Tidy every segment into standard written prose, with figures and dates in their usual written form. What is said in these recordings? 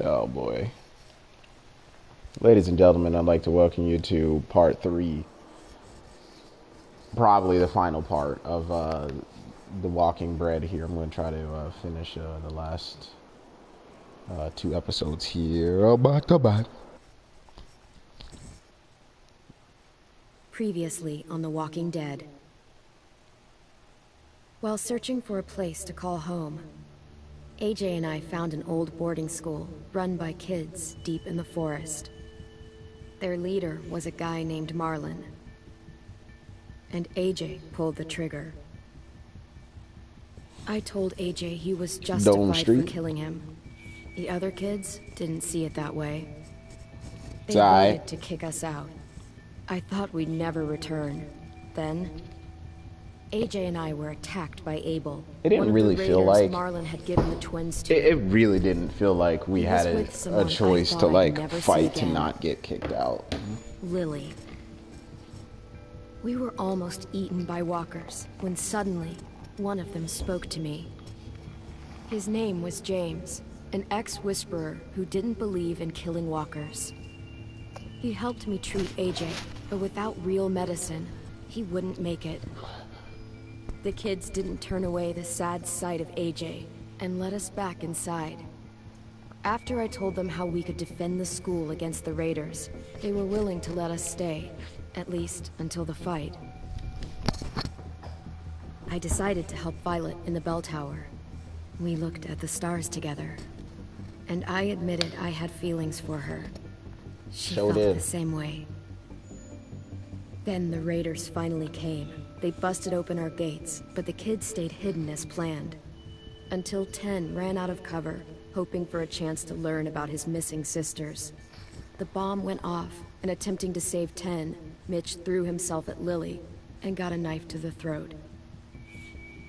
Oh boy. Ladies and gentlemen, I'd like to welcome you to part 3, probably the final part of The Walking Bread here. I'm going to try to finish the last 2 episodes here back to back. Previously on The Walking Dead. While searching for a place to call home, AJ and I found an old boarding school run by kids deep in the forest. Their leader was a guy named Marlon, and AJ pulled the trigger. I told AJ he was justified for killing him. The other kids didn't see it that way. They voted to kick us out. I thought we'd never return. Then, AJ and I were attacked by Abel. It didn't really feel like Marlon had given the twins to. It really didn't feel like we had a choice to like fight to not get kicked out. Lily. We were almost eaten by walkers when suddenly one of them spoke to me. His name was James, an ex-whisperer who didn't believe in killing walkers. He helped me treat AJ, but without real medicine, he wouldn't make it. The kids didn't turn away the sad sight of AJ and let us back inside. After I told them how we could defend the school against the raiders, they were willing to let us stay, at least until the fight. I decided to help Violet in the bell tower. We looked at the stars together, and I admitted I had feelings for her. She felt the same way. Then the raiders finally came. They busted open our gates, but the kids stayed hidden as planned. Until 10 ran out of cover, hoping for a chance to learn about his missing sisters. The bomb went off, and attempting to save 10, Mitch threw himself at Lily and got a knife to the throat.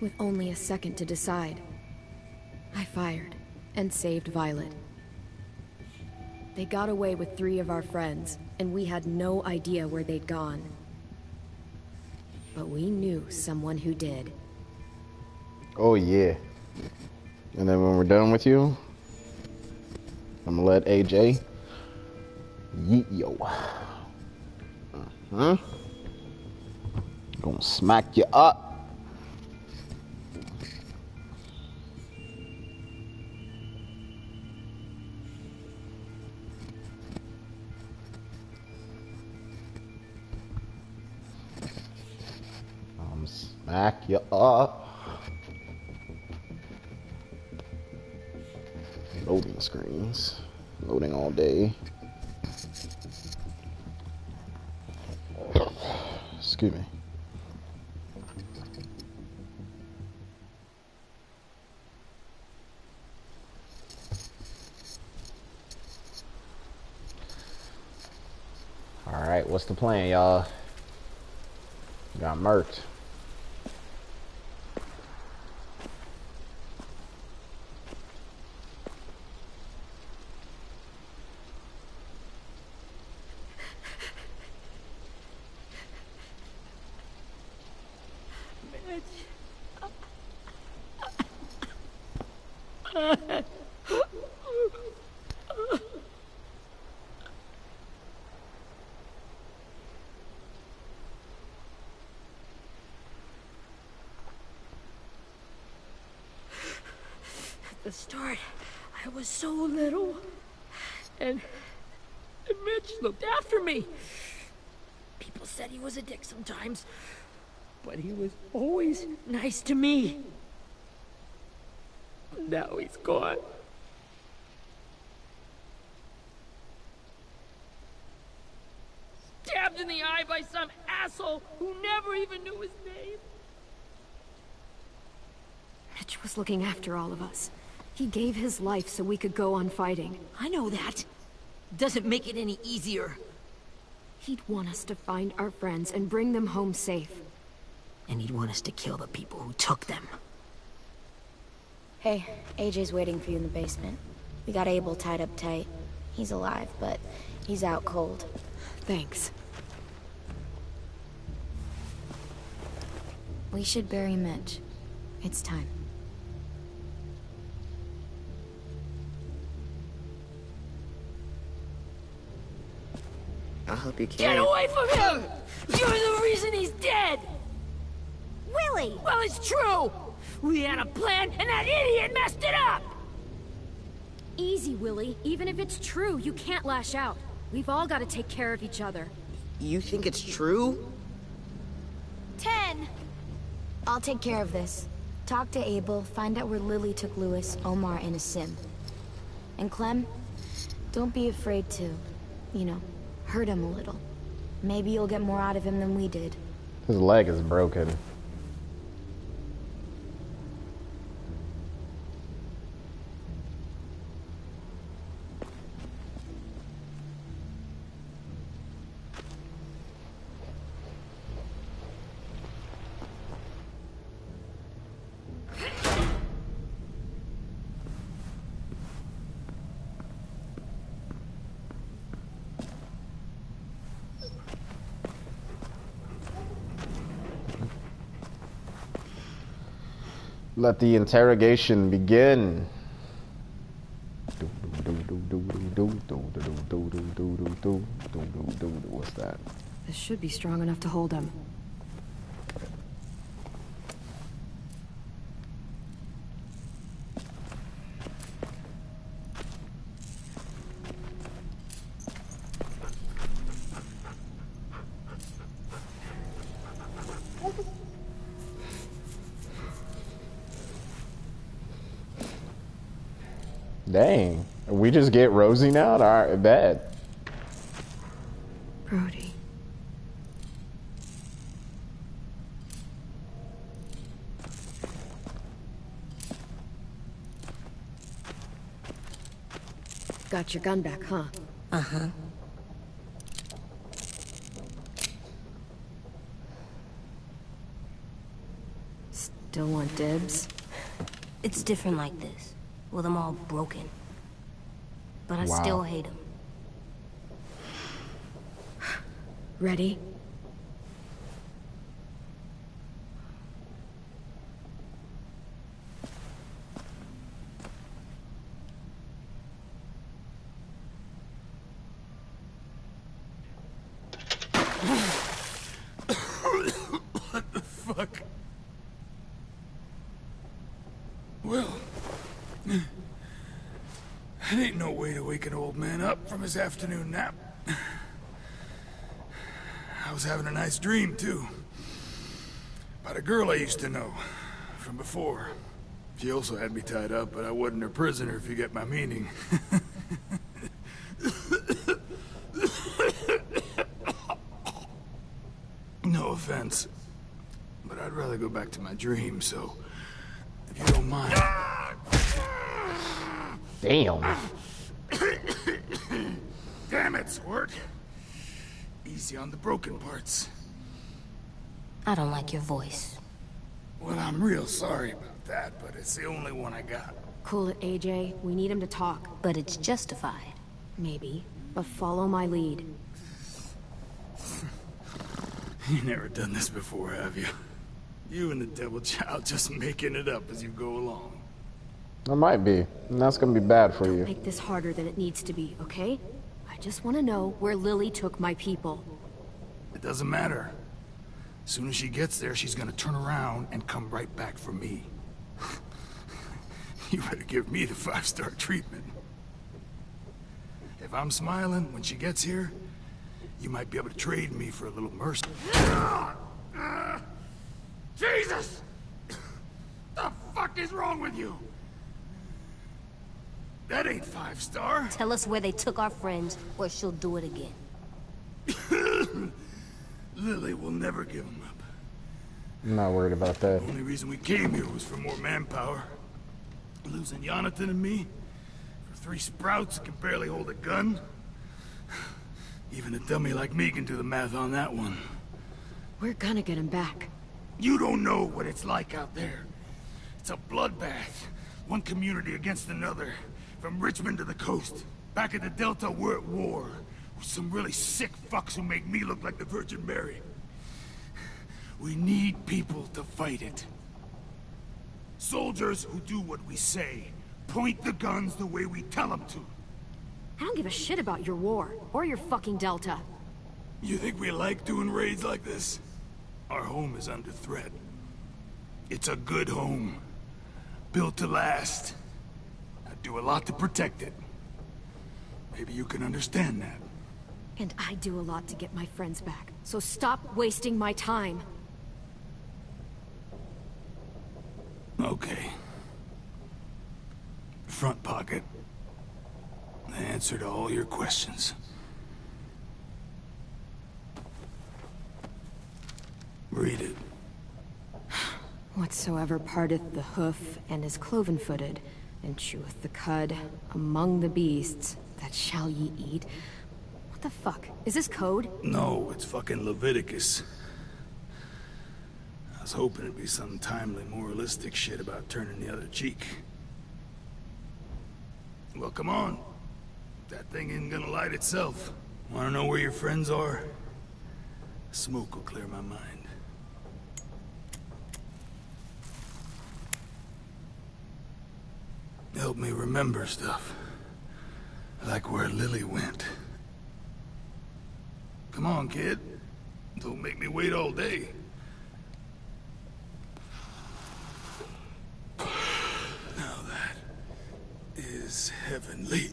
With only a second to decide, I fired and saved Violet. They got away with 3 of our friends, and we had no idea where they'd gone. But we knew someone who did. Oh yeah. And then when we're done with you, I'm gonna let AJ yeet yo. Gonna smack you up. Smack you up. Loading screens. Loading all day. Excuse me. Alright, what's the plan, y'all? Got murked. At the start, I was so little, and Mitch looked after me. People said he was a dick sometimes, but he was always nice to me. Now he's gone. Stabbed in the eye by some asshole who never even knew his name. Mitch was looking after all of us. He gave his life so we could go on fighting. I know that. Doesn't make it any easier. He'd want us to find our friends and bring them home safe. And he'd want us to kill the people who took them. Hey, AJ's waiting for you in the basement. We got Abel tied up tight. He's alive, but he's out cold. Thanks. We should bury Mitch. It's time. I'll help you Get carry. away from him! You're the reason he's dead! Willie! Well, it's true! We had a plan, and that idiot messed it up! Easy, Willie. Even if it's true, you can't lash out. We've all got to take care of each other. You think it's true? 10! I'll take care of this. Talk to Abel, find out where Lily took Lewis, Omar, and a sim. And Clem, don't be afraid to, you know, hurt him a little. Maybe you'll get more out of him than we did. His leg is broken. Let the interrogation begin. What's that? This should be strong enough to hold him. Dang. We just get Rosie now? Alright, bad. Brody. Got your gun back, huh? Uh-huh. Still want dibs? It's different like this, with them all broken. But I Wow. still hate him. Ready? What the fuck? Well, that ain't no way to wake an old man up from his afternoon nap. I was having a nice dream, too. About a girl I used to know from before. She also had me tied up, but I wasn't her prisoner, if you get my meaning. No offense, but I'd rather go back to my dream, so if you don't mind. Damn. Damn it, Sword. Easy on the broken parts. I don't like your voice. Well, I'm real sorry about that, but it's the only one I got. Cool it, AJ. We need him to talk. But it's justified. Maybe. But follow my lead. You never done this before, have you? You and the devil child just making it up as you go along. It might be. And that's gonna be bad for you. Make this harder than it needs to be, okay? I just want to know where Lily took my people. It doesn't matter. As soon as she gets there, she's gonna turn around and come right back for me. You better give me the 5-star treatment. If I'm smiling when she gets here, you might be able to trade me for a little mercy. Jesus! The fuck is wrong with you? That ain't 5-star. Tell us where they took our friends, or she'll do it again. Lily will never give them up. I'm not worried about that. The only reason we came here was for more manpower. Losing Jonathan and me for 3 sprouts that can barely hold a gun. Even a dummy like me can do the math on that one. We're gonna get him back. You don't know what it's like out there. It's a bloodbath. One community against another. From Richmond to the coast. Back at the Delta, we're at war. With some really sick fucks who make me look like the Virgin Mary. We need people to fight it. Soldiers who do what we say. Point the guns the way we tell them to. I don't give a shit about your war, or your fucking Delta. You think we like doing raids like this? Our home is under threat. It's a good home. Built to last. I do a lot to protect it. Maybe you can understand that. And I do a lot to get my friends back. So stop wasting my time. Okay. Front pocket. The answer to all your questions. Read it. Whatsoever parteth the hoof and is cloven-footed, and cheweth the cud among the beasts, that shall ye eat. What the fuck? Is this code? No, it's fucking Leviticus. I was hoping it'd be some timely, moralistic shit about turning the other cheek. Well, come on. That thing isn't gonna light itself. Wanna know where your friends are? Smoke will clear my mind. Help me remember stuff. Like where Lily went. Come on, kid. Don't make me wait all day. Now that is heavenly.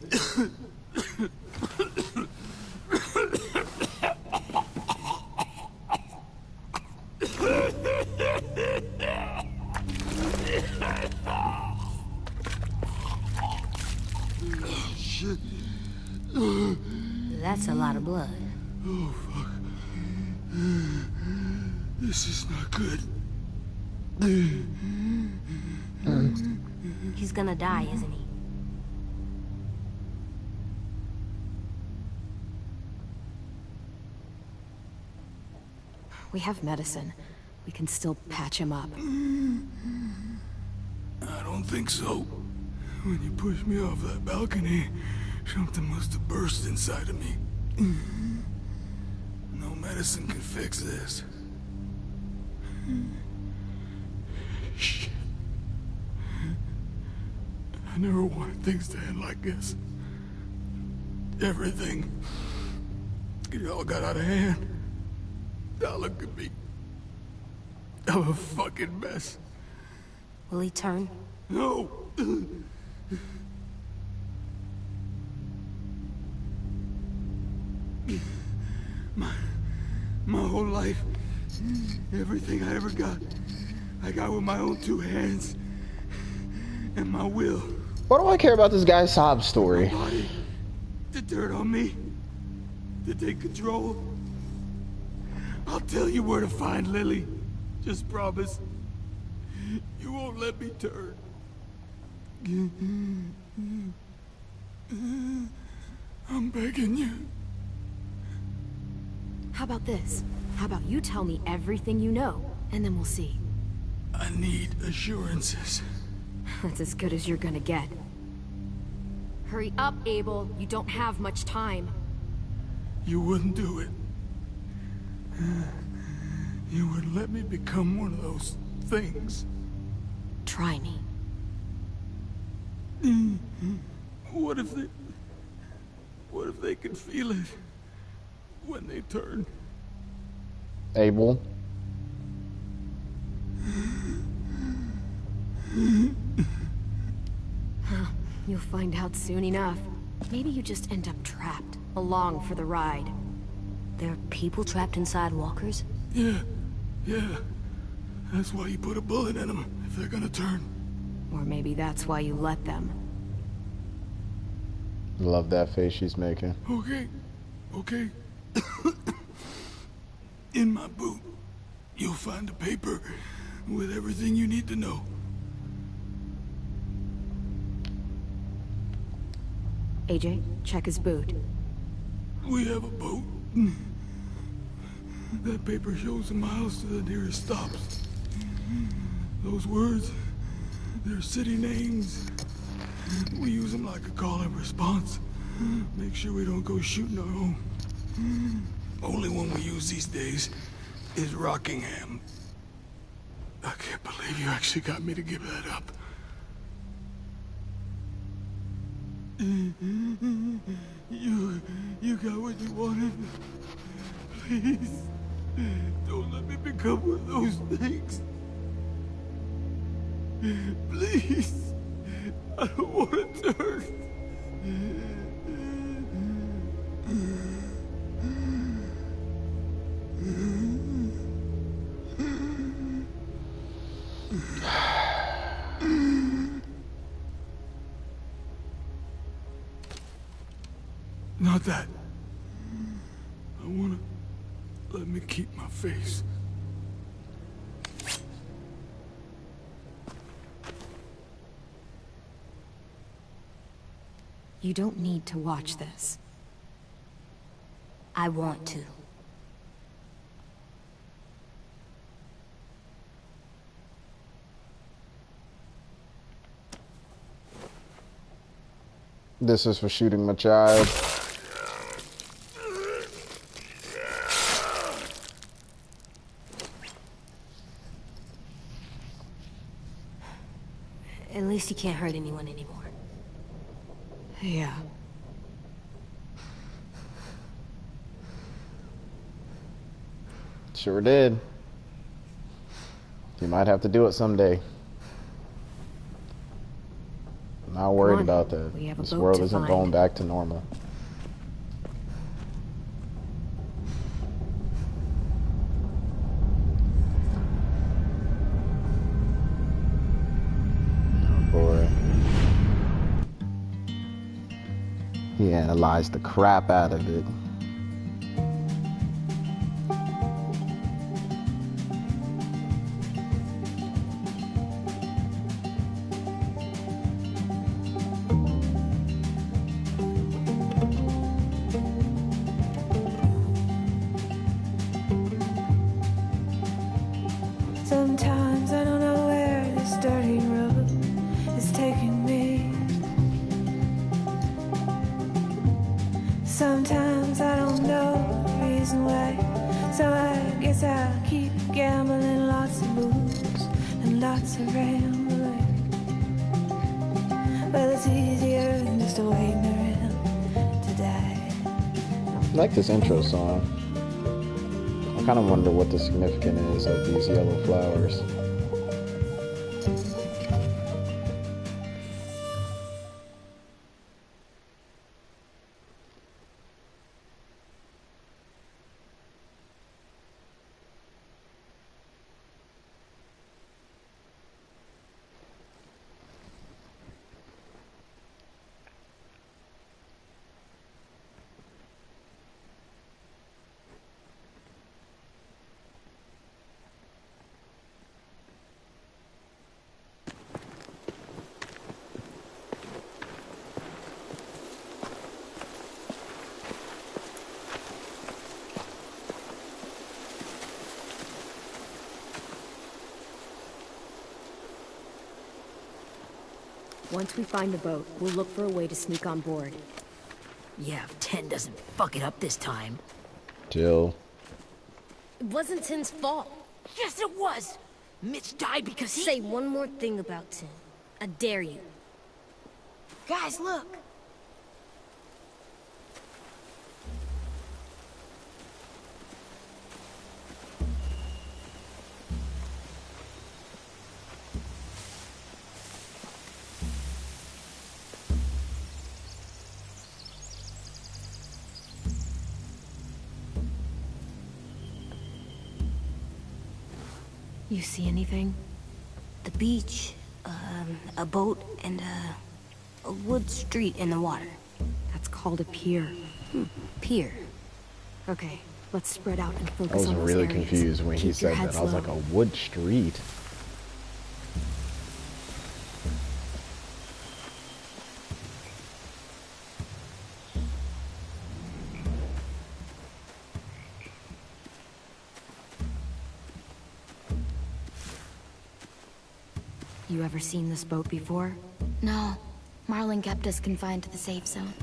Shit. That's a lot of blood. Oh, fuck. This is not good. He's gonna die, isn't he? We have medicine. We can still patch him up. I don't think so. When you pushed me off that balcony, something must have burst inside of me. No medicine can fix this. Shit. I never wanted things to end like this. Everything. It all got out of hand. Now look at me. I'm a fucking mess. Will he turn? No! My whole life, everything I ever got, I got with my own two hands and my will. Why do I care about this guy's sob story? My body, the dirt on me, to take control. I'll tell you where to find Lily. Just promise. You won't let me turn. I'm begging you. How about this? How about you tell me everything you know, and then we'll see. I need assurances. That's as good as you're gonna get. Hurry up, Abel. You don't have much time. You wouldn't do it. You would let me become one of those things. Try me. What if they can feel it when they turn? Abel. You'll find out soon enough. Maybe you just end up trapped, along for the ride. There are people trapped inside walkers? Yeah. That's why you put a bullet in them, if they're gonna turn. Or maybe that's why you let them. Love that face she's making. Okay. In my boot, you'll find a paper with everything you need to know. AJ, check his boot. We have a boat. That paper shows the miles to the nearest stops. Those words, they're city names. We use them like a call and response. Make sure we don't go shooting our own. Only one we use these days is Rockingham. I can't believe you actually got me to give that up. You got what you wanted. Please, don't let me become one of those things. Please, I don't want to turn. Not that. I wanna let me keep my face. You don't need to watch this. I want to. This is for shooting my child. At least he can't hurt anyone anymore. Yeah. Sure did. You might have to do it someday. Not worried about that. This world isn't going back to normal. Oh boy. He analyzed the crap out of it. Sometimes I don't know where this dirty road is taking me. Sometimes I don't know the reason why. So I guess I'll keep gambling, lots of moves and lots of rambling. Well, it's easier than just waiting around to die. I like this intro song. I kind of wonder what the significance is of these yellow flowers. Once we find the boat, we'll look for a way to sneak on board. Yeah, if 10 doesn't fuck it up this time. Jill. It wasn't Tin's fault. Yes, it was! Mitch died because he— Say one more thing about Tin. I dare you. Guys, look! You see anything? The beach, a boat, and a wood street in the water. That's called a pier. Pier. Okay, let's spread out and I focus was on those really areas. confused when he Keep your said heads that. I was low. like, a wood street? You ever seen this boat before? No, Marlin kept us confined to the safe zone.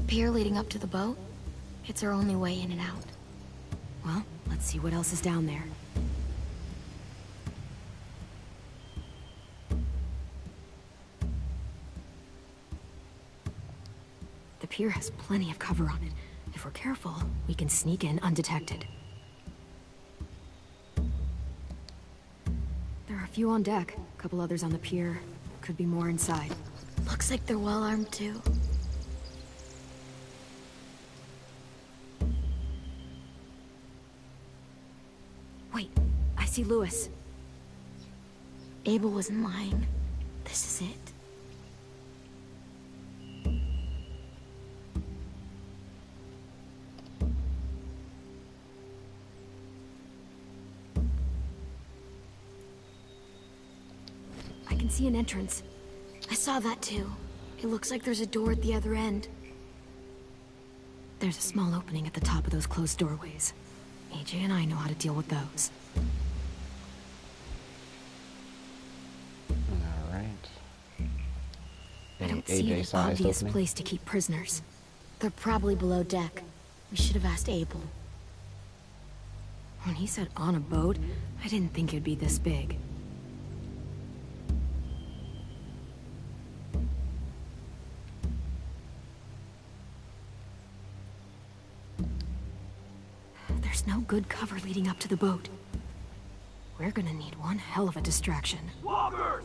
Pier leading up to the boat? It's our only way in and out. Well, let's see what else is down there. The pier has plenty of cover on it. If we're careful, we can sneak in undetected. There are a few on deck, a couple others on the pier. Could be more inside. Looks like they're well armed too. Wait, I see Lewis. Abel wasn't lying. This is it. I can see an entrance. I saw that too. It looks like there's a door at the other end. There's a small opening at the top of those closed doorways. AJ and I know how to deal with those. Alright. I don't see an obvious place to keep prisoners. They're probably below deck. We should have asked Abel. When he said on a boat, I didn't think it'd be this big. There's no good cover leading up to the boat. We're gonna need one hell of a distraction. Walkers!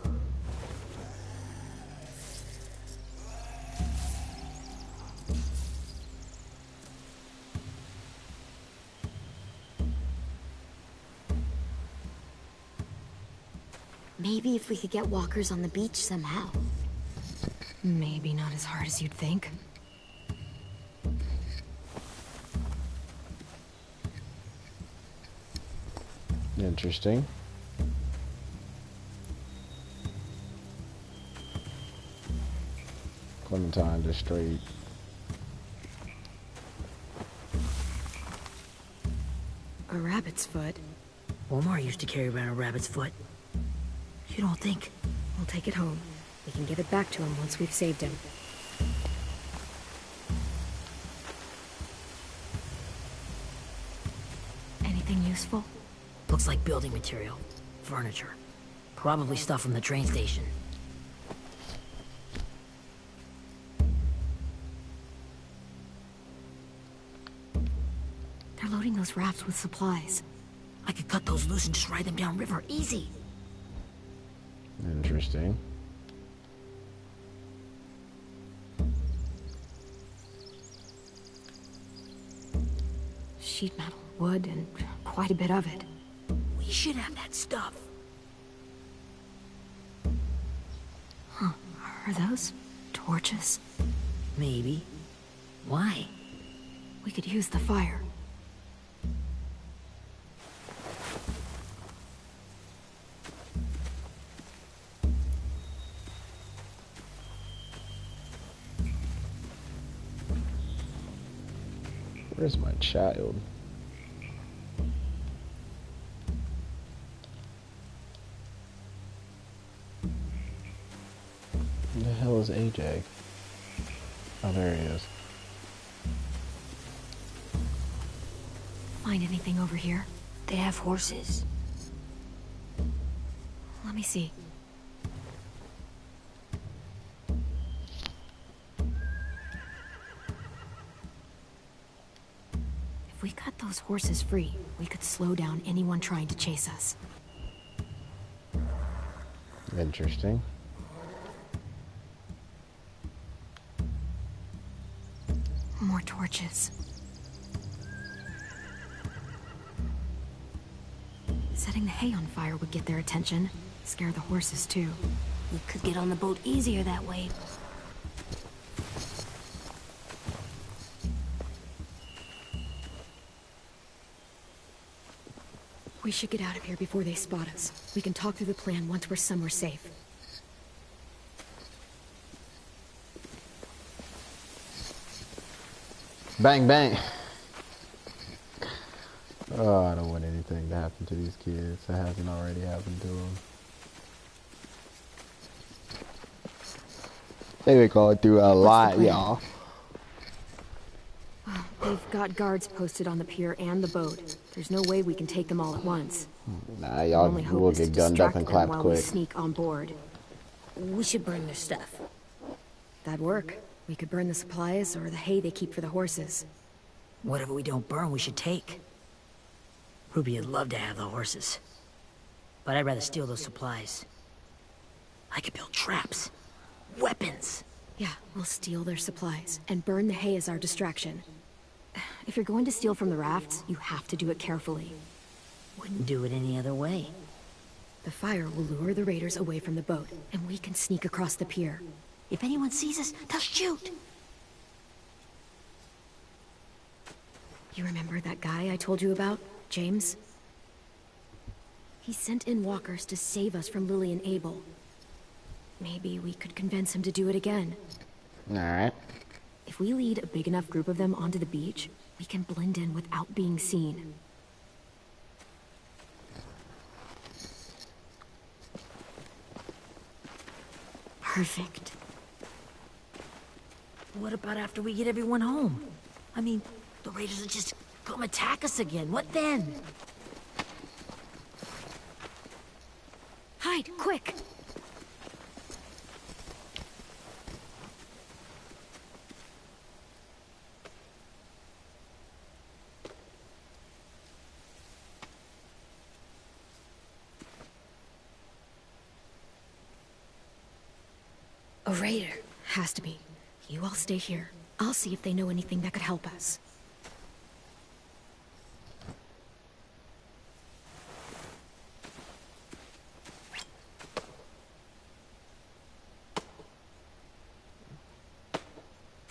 Maybe if we could get walkers on the beach somehow. Maybe not as hard as you'd think. Interesting. Clementine just straight. A rabbit's foot. Omar used to carry around a rabbit's foot. You don't think? We'll take it home. We can give it back to him once we've saved him. Anything useful? Looks like building material. Furniture. Probably stuff from the train station. They're loading those rafts with supplies. I could cut those loose and just ride them downriver. Easy. Interesting. Sheet metal, wood, and quite a bit of it. We should have that stuff. Huh. Are those torches? Maybe. Why? We could use the fire. Where's my child? Where the hell is AJ? Oh, there he is. Find anything over here? They have horses. Let me see. If we cut those horses free, we could slow down anyone trying to chase us. Interesting. More torches. Setting the hay on fire would get their attention. Scare the horses, too. We could get on the boat easier that way. We should get out of here before they spot us. We can talk through the plan once we're somewhere safe. Bang, bang. Oh, I don't want anything to happen to these kids that hasn't already happened to them. They been going through a lot, y'all. They've got guards posted on the pier and the boat. There's no way we can take them all at once. Nah, y'all will get gunned up and clapped quick. We sneak on board. We should burn their stuff. That'd work. We could burn the supplies or the hay they keep for the horses. Whatever we don't burn, we should take. Ruby would love to have the horses. But I'd rather steal those supplies. I could build traps. Weapons. Yeah, we'll steal their supplies and burn the hay as our distraction. If you're going to steal from the rafts, you have to do it carefully. Wouldn't do it any other way. The fire will lure the raiders away from the boat, and we can sneak across the pier. If anyone sees us, they'll shoot. You remember that guy I told you about, James? He sent in walkers to save us from Lily and Abel. Maybe we could convince him to do it again. Alright. If we lead a big enough group of them onto the beach, we can blend in without being seen. Perfect. What about after we get everyone home? I mean, the raiders will just come attack us again. What then? Hide, quick! A raider. Has to be. You all stay here. I'll see if they know anything that could help us.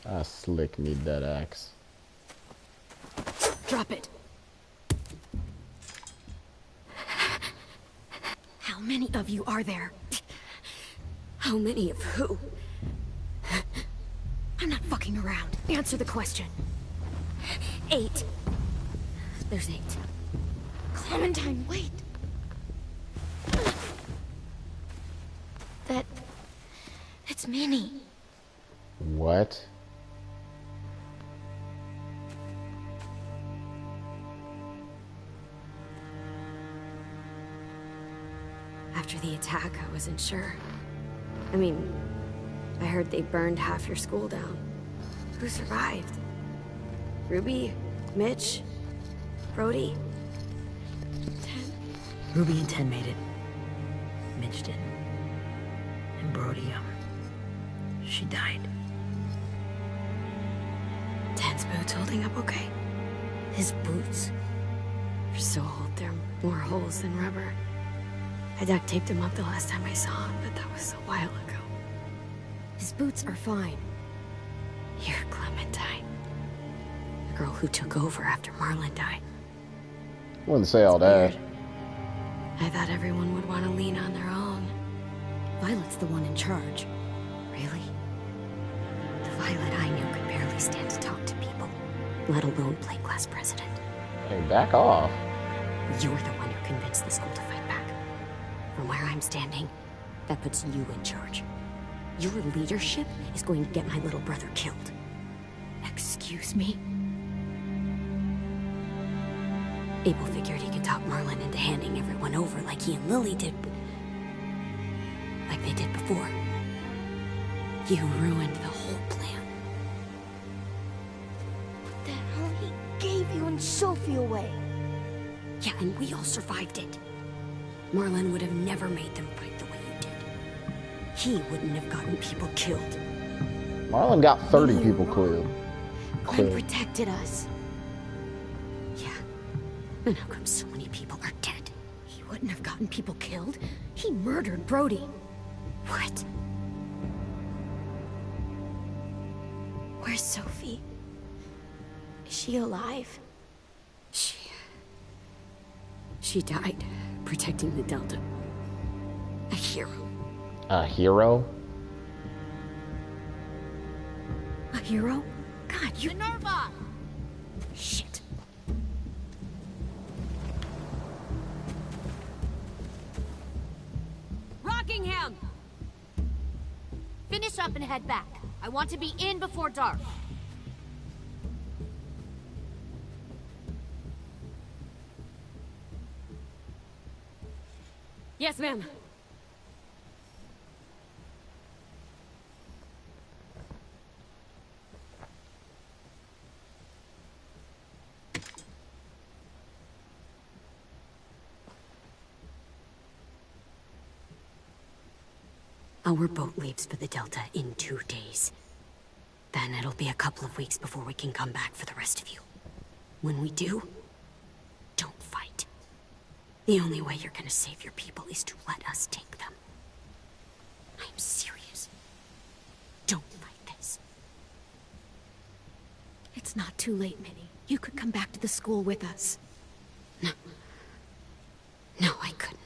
Ah, Slick need that axe. Drop it. How many of you are there? How many of who? I'm not fucking around. Answer the question. 8. There's 8. Clementine, wait. It's Minnie. What? After the attack, I wasn't sure. I mean, I heard they burned half your school down. Who survived? Ruby? Mitch? Brody? 10? Ruby and 10 made it. Mitch didn't. And Brody, she died. 10's boots holding up okay? His boots? They're so old, they're more holes than rubber. I duct taped him up the last time I saw him, but that was a while ago. His boots are fine. You're Clementine. The girl who took over after Marlon died. Wouldn't say all that. Weird. I thought everyone would want to lean on their own. Violet's the one in charge. Really? The Violet I knew could barely stand to talk to people, let alone play class president. Hey, back off. You're the one who convinced the school to fight back. From where I'm standing, that puts you in charge. Your leadership is going to get my little brother killed. Excuse me? Abel figured he could talk Marlon into handing everyone over like he and Lily did, but like they did before. You ruined the whole plan. What the hell? He gave you and Sophie away. Yeah, and we all survived it. Marlon would have never made them fight the way you did. He wouldn't have gotten people killed. Marlon got 30 people killed. Glenn protected us. Yeah. And how come so many people are dead? He wouldn't have gotten people killed. He murdered Brody. What? Where's Sophie? Is she alive? She died protecting the Delta. A hero. A hero? A hero? God, you... Minerva! Shit. Rockingham! Finish up and head back. I want to be in before dark. Yes, ma'am. Our boat leaves for the Delta in 2 days. Then it'll be a couple of weeks before we can come back for the rest of you. When we do, don't fight. The only way you're gonna save your people is to let us take them. I'm serious. Don't fight this. It's not too late, Minnie. You could come back to the school with us. No. No, I couldn't.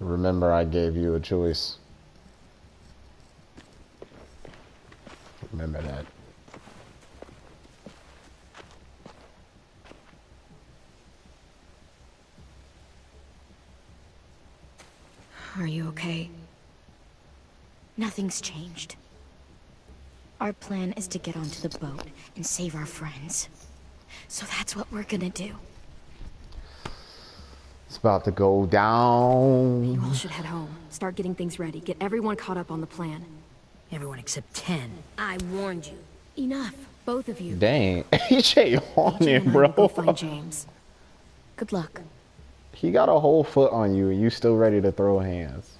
Remember, I gave you a choice. Remember that. Are you okay? Nothing's changed. Our plan is to get onto the boat and save our friends. So that's what we're gonna do. It's about to go down. You all should head home. Start getting things ready. Get everyone caught up on the plan. Everyone except 10. I warned you. Enough, both of you. Dang, AJ on Jim it, and I will go bro. find James. Good luck. He got a whole foot on you and you still ready to throw hands.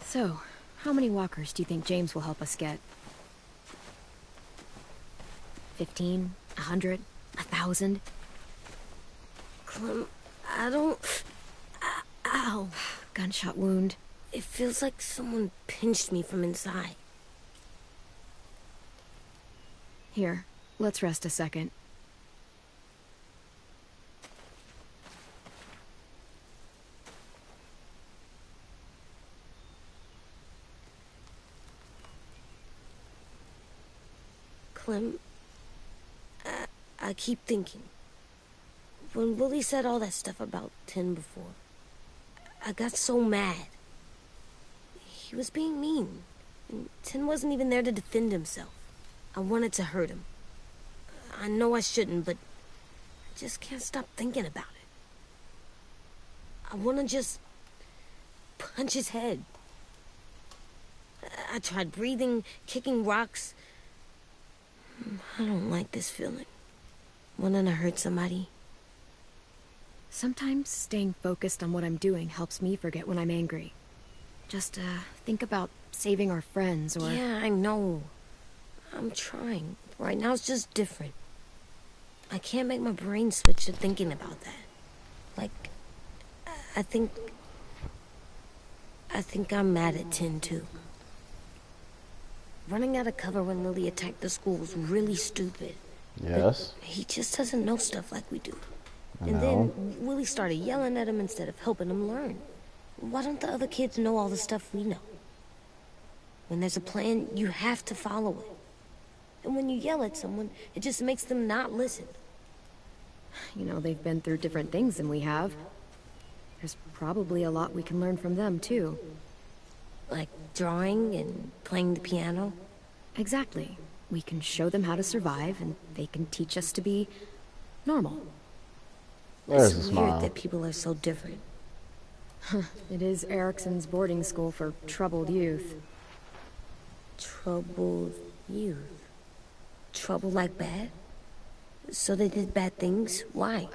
So, how many walkers do you think James will help us get? 15? 100? 1,000? Clem, I don't... Ow. Gunshot wound. It feels like someone pinched me from inside. Here, let's rest a second. Clem, I keep thinking. When Willie said all that stuff about 10 before, I got so mad. He was being mean, and 10 wasn't even there to defend himself. I wanted to hurt him. I know I shouldn't, but I just can't stop thinking about it. I want to just punch his head. I tried breathing, kicking rocks. I don't like this feeling. Wanting to hurt somebody. Sometimes staying focused on what I'm doing helps me forget when I'm angry. Just, think about saving our friends or... Yeah, I know. I'm trying. Right now it's just different. I can't make my brain switch to thinking about that. Like, I think I'm mad at 10 too. Running out of cover when Lily attacked the school was really stupid. Yes. But he just doesn't know stuff like we do. I And know. then Willie started yelling at him instead of helping him learn. Why don't the other kids know all the stuff we know? When there's a plan, you have to follow it. And when you yell at someone, it just makes them not listen. You know, they've been through different things than we have. There's probably a lot we can learn from them, too. Like drawing and playing the piano. Exactly. We can show them how to survive, and they can teach us to be normal. There's a It's weird smile. that people are so different. It is Erickson's boarding school for troubled youth. Troubled youth. Trouble like bad? So they did bad things? Why?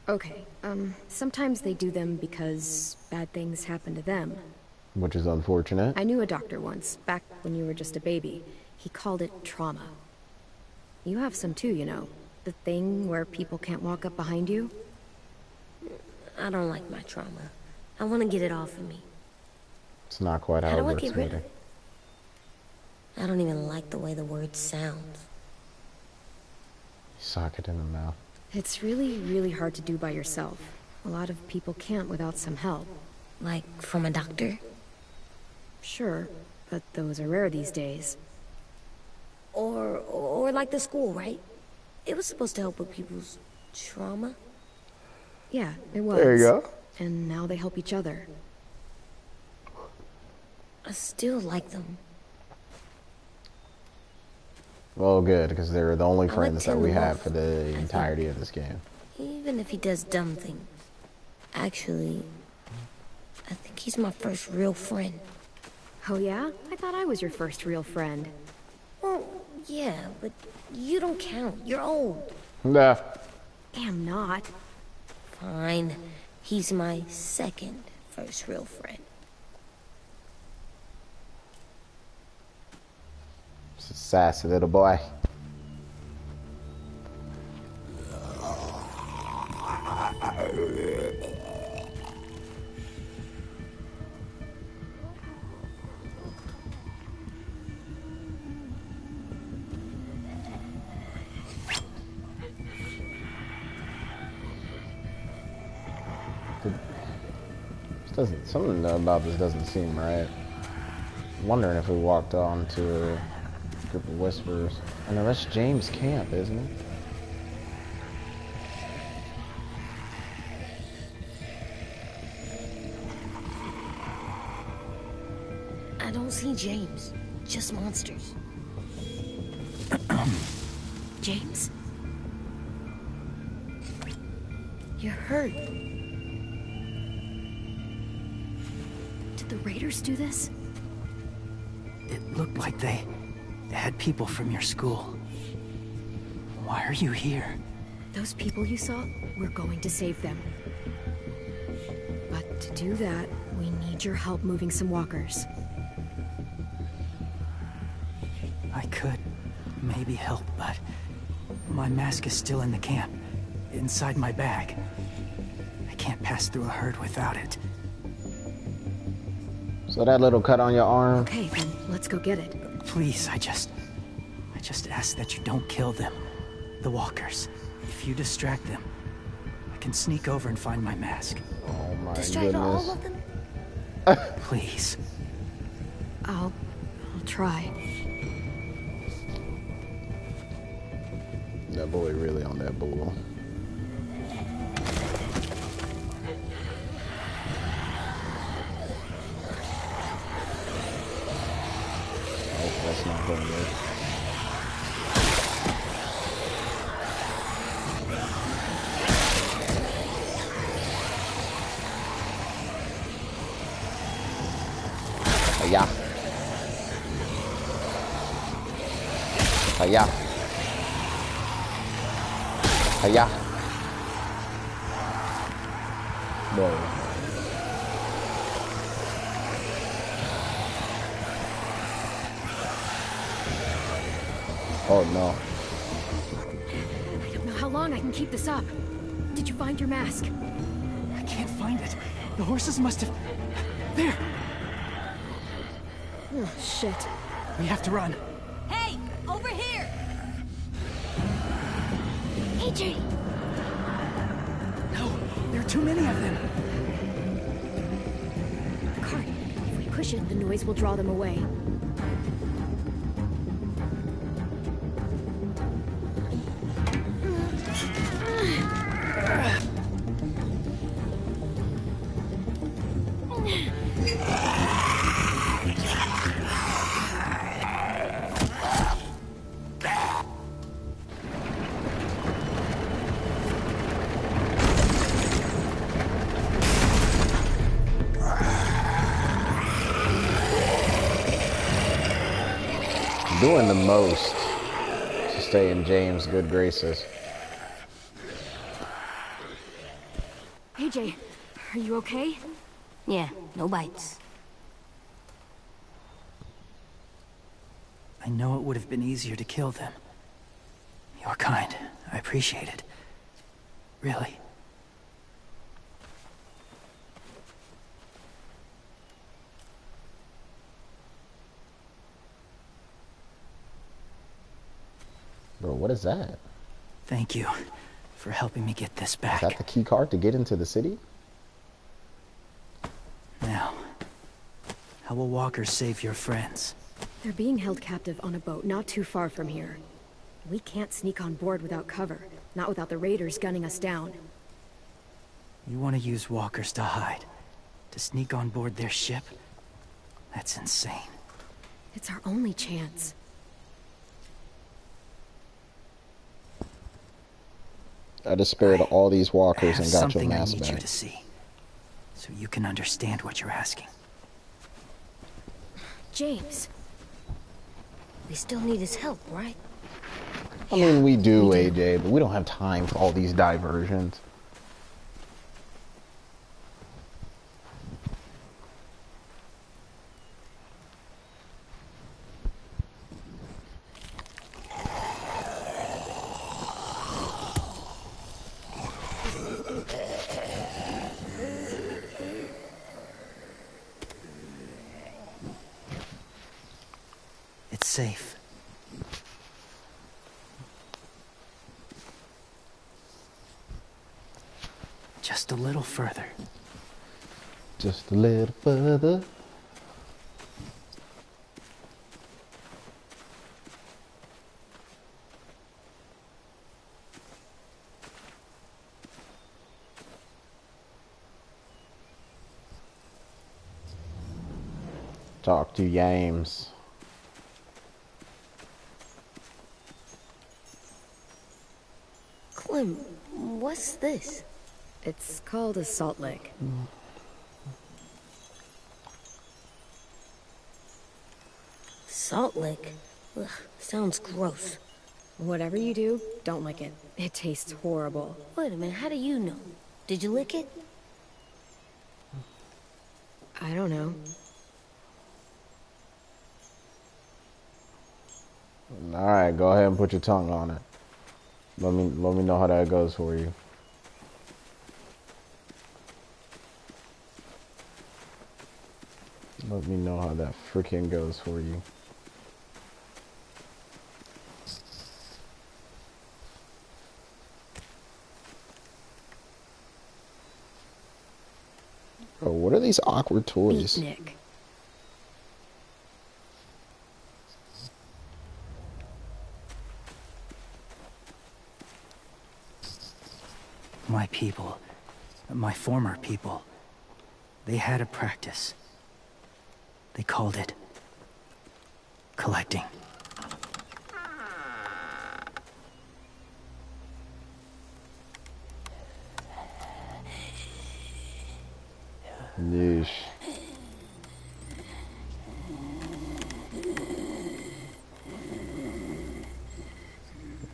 Okay, sometimes they do them because bad things happen to them. Which is unfortunate. I knew a doctor once, back when you were just a baby. He called it trauma. You have some too, you know. The thing where people can't walk up behind you. I don't like my trauma. I want to get it off of me. It's not quite how How it do I works, get rid of sweetie. it? I don't even like the way the word sounds. Sock it in the mouth. It's really, really hard to do by yourself. A lot of people can't without some help. Like, from a doctor? Sure, but those are rare these days. Or like the school, right? It was supposed to help with people's trauma. Yeah, it was. There you go. And now they help each other. I still like them. Well, good, because they're the only I'll let friends that Tim we know. have for the entirety of this game. Even if he does dumb things. Actually, I think he's my first real friend. Oh yeah? I thought I was your first real friend. Well, yeah, but you don't count. You're old. Nah. Am not. Fine. He's my second first real friend. It's a sassy little boy. Something about this doesn't seem right. I'm wondering if we walked on to a group of whisperers. I know that's James' camp, isn't it? I don't see James. Just monsters. James? You're hurt. Did the raiders do this? It looked like they had people from your school. Why are you here? Those people you saw, we're going to save them. But to do that, we need your help moving some walkers. I could maybe help, but my mask is still in the camp, inside my bag. I can't pass through a herd without it. So that little cut on your arm? Okay, then let's go get it. Please, I just ask that you don't kill them. The walkers. If you distract them, I can sneak over and find my mask. Oh my Distract goodness. all of them? Please. I'll try. That boy really on that bull. Oh, that's not going good. Hiya. Hiya. Hiya. Whoa. Oh no. I don't know how long I can keep this up. Did you find your mask? I can't find it. The horses must have... There! Oh, shit. We have to run. Hey, over here! AJ! No, there are too many of them. The cart. If we push it, the noise will draw them away. Doing the most to stay in James' good graces. AJ, are you okay? Yeah, no bites. I know it would have been easier to kill them. You're kind. I appreciate it. Really. Bro, what is that? Thank you for helping me get this back. Is that the key card to get into the city? Now, how will walkers save your friends? They're being held captive on a boat not too far from here. We can't sneak on board without cover, not without the raiders gunning us down. You want to use walkers to hide? To sneak on board their ship? That's insane. It's our only chance. I just spared all these walkers and got your something I mask need back. you to see, so you can understand what you're asking. James. We still need his help, right? I mean, we do, AJ, but we don't have time for all these diversions. It's safe. Just a little further. Just a little further. Talk to James. Clem, what's this? It's called a salt lick. Salt lick? Ugh, sounds gross. Whatever you do, don't lick it. It tastes horrible. Wait a minute, how do you know? Did you lick it? I don't know. Alright, go ahead and put your tongue on it. Let me know how that goes for you. Let me know how that freaking goes for you. Oh, what are these awkward toys? Beatnik. My people, my former people, they had a practice. They called it collecting. Yeesh.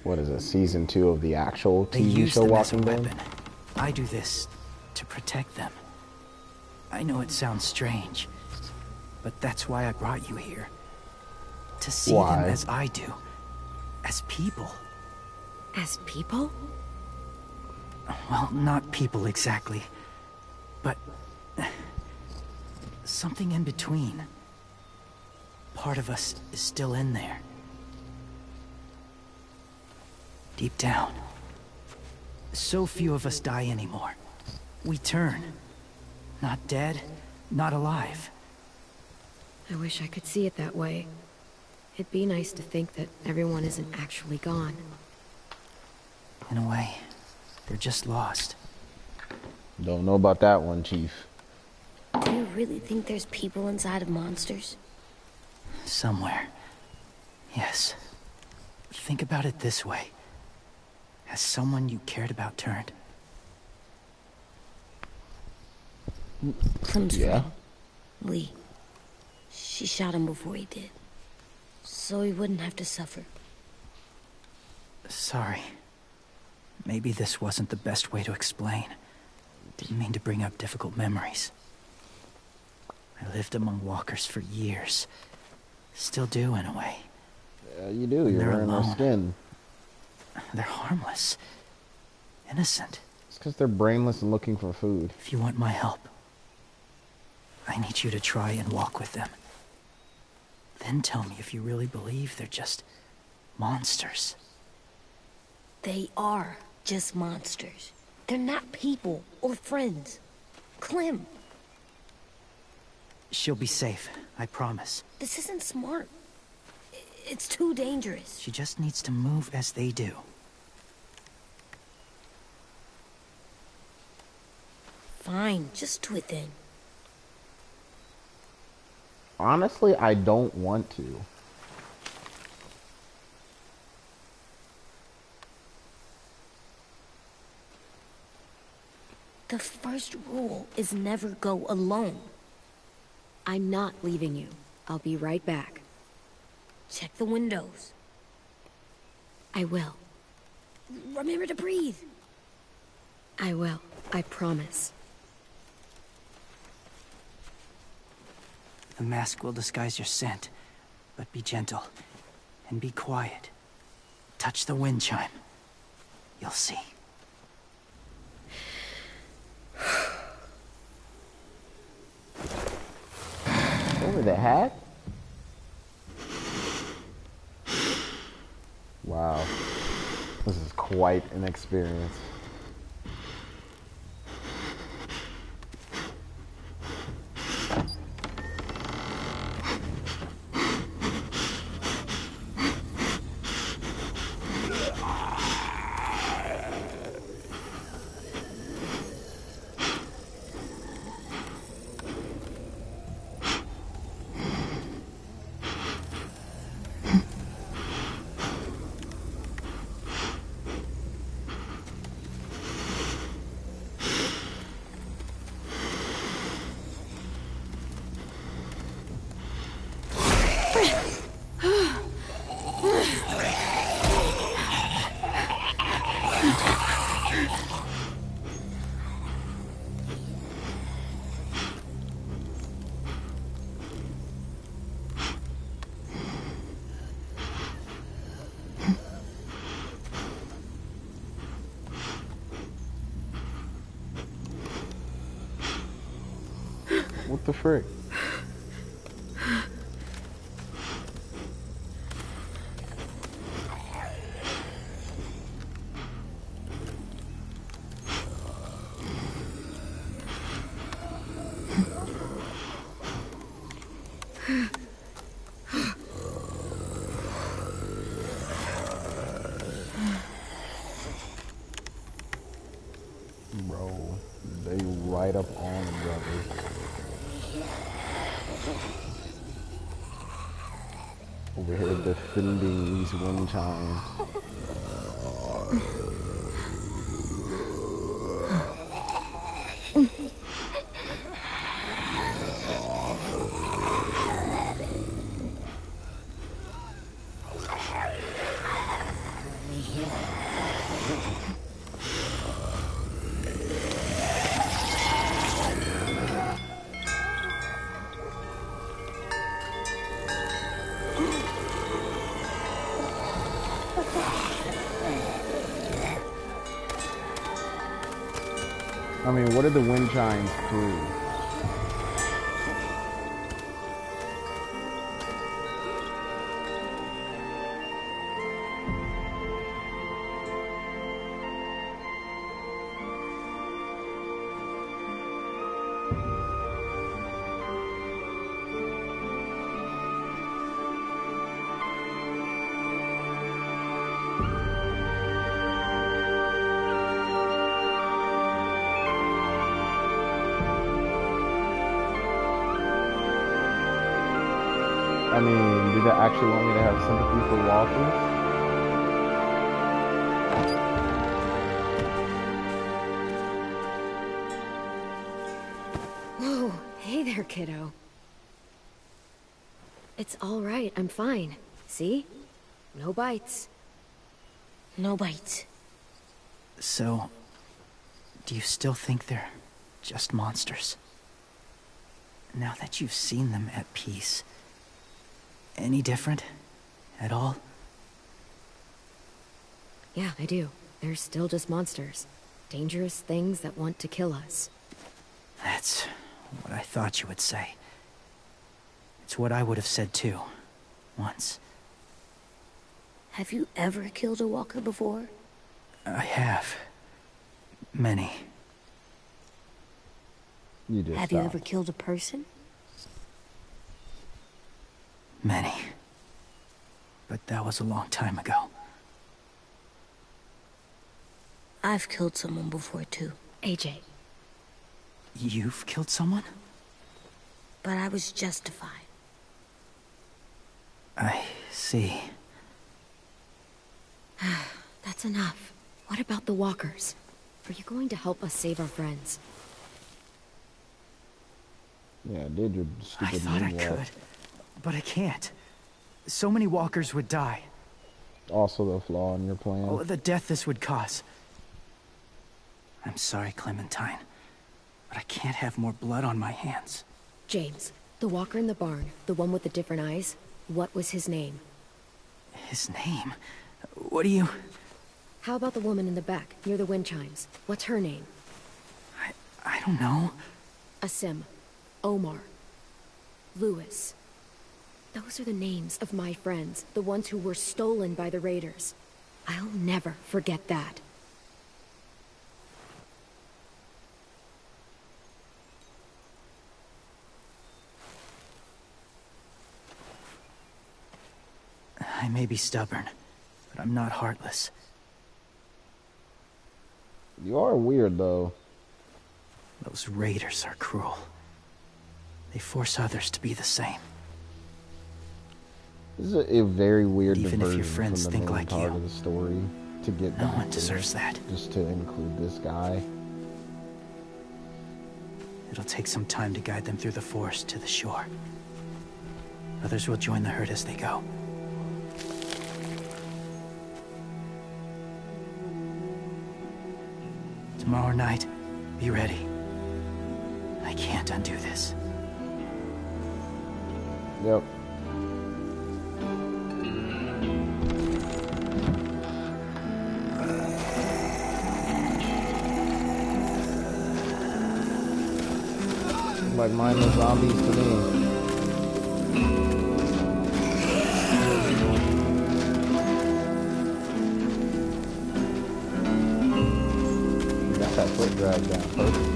What is it, season 2 of the actual They TV use show them as a Walking Dead? weapon. I do this to protect them. I know it sounds strange, but that's why I brought you here. To see Why? them as I do. As people. As people? Well, not people exactly, but something in between. Part of us is still in there. Deep down. So few of us die anymore. We turn. Not dead, not alive. I wish I could see it that way. It'd be nice to think that everyone isn't actually gone. In a way, they're just lost. Don't know about that one, Chief. Do you really think there's people inside of monsters? Somewhere. Yes. Think about it this way. Has someone you cared about turned? Clem's Yeah. friend, Lee. She shot him before he did. So he wouldn't have to suffer. Sorry. Maybe this wasn't the best way to explain. Didn't mean to bring up difficult memories. I lived among walkers for years. Still do, in a way. Yeah, you do. When You're they're wearing their alone. skin. They're harmless. Innocent. It's because they're brainless and looking for food. If you want my help, I need you to try and walk with them. Then tell me if you really believe they're just monsters. They are just monsters. They're not people or friends. Clem, She'll be safe, I promise. this isn't smart. It's too dangerous. She just needs to move as they do. Fine, just do it then. Honestly, I don't want to. The first rule is never go alone. I'm not leaving you. I'll be right back. Check the windows. I will. Remember to breathe. I will. I promise. The mask will disguise your scent, but be gentle and be quiet. Touch the wind chime. You'll see. Over the hat? Wow. This is quite an experience. What the frick? Bro, they right up on the brothers. Over here defending these wind chimes. I mean, what are the wind chimes prove? I mean, do they actually want me to have sympathy for walkers? Whoa, hey there, kiddo. It's all right, I'm fine. See? No bites. No bites. So, do you still think they're just monsters? Now that you've seen them at peace, any different? At all? Yeah, I do. They're still just monsters. Dangerous things that want to kill us. That's what I thought you would say. It's what I would have said too. Once. Have you ever killed a walker before? I have. Many. You just Have you ever killed a person? Many. But that was a long time ago. I've killed someone before too. AJ. You've killed someone? But I was justified. I see. That's enough. What about the walkers? Are you going to help us save our friends? Yeah, did your stupid I thought I moonwalk. could, but I can't. So many walkers would die. Also the flaw in your plan. Oh, the death this would cause. I'm sorry, Clementine, but I can't have more blood on my hands. James, the walker in the barn, the one with the different eyes, what was his name? His name? What do you... How about the woman in the back, near the wind chimes? What's her name? I don't know. Asim. Omar. Lewis. Those are the names of my friends, the ones who were stolen by the raiders. I'll never forget that. I may be stubborn, but I'm not heartless. You are weird, though. Those raiders are cruel. They force others to be the same. This is a very weird Even if diversion your friends from the think main like part you. of the story to get No back one to deserves that. just to include this guy. It'll take some time to guide them through the forest to the shore. Others will join the herd as they go. Tomorrow night, be ready. I can't undo this. Yep. Like mindless zombies to me. Got that foot drag down perfect.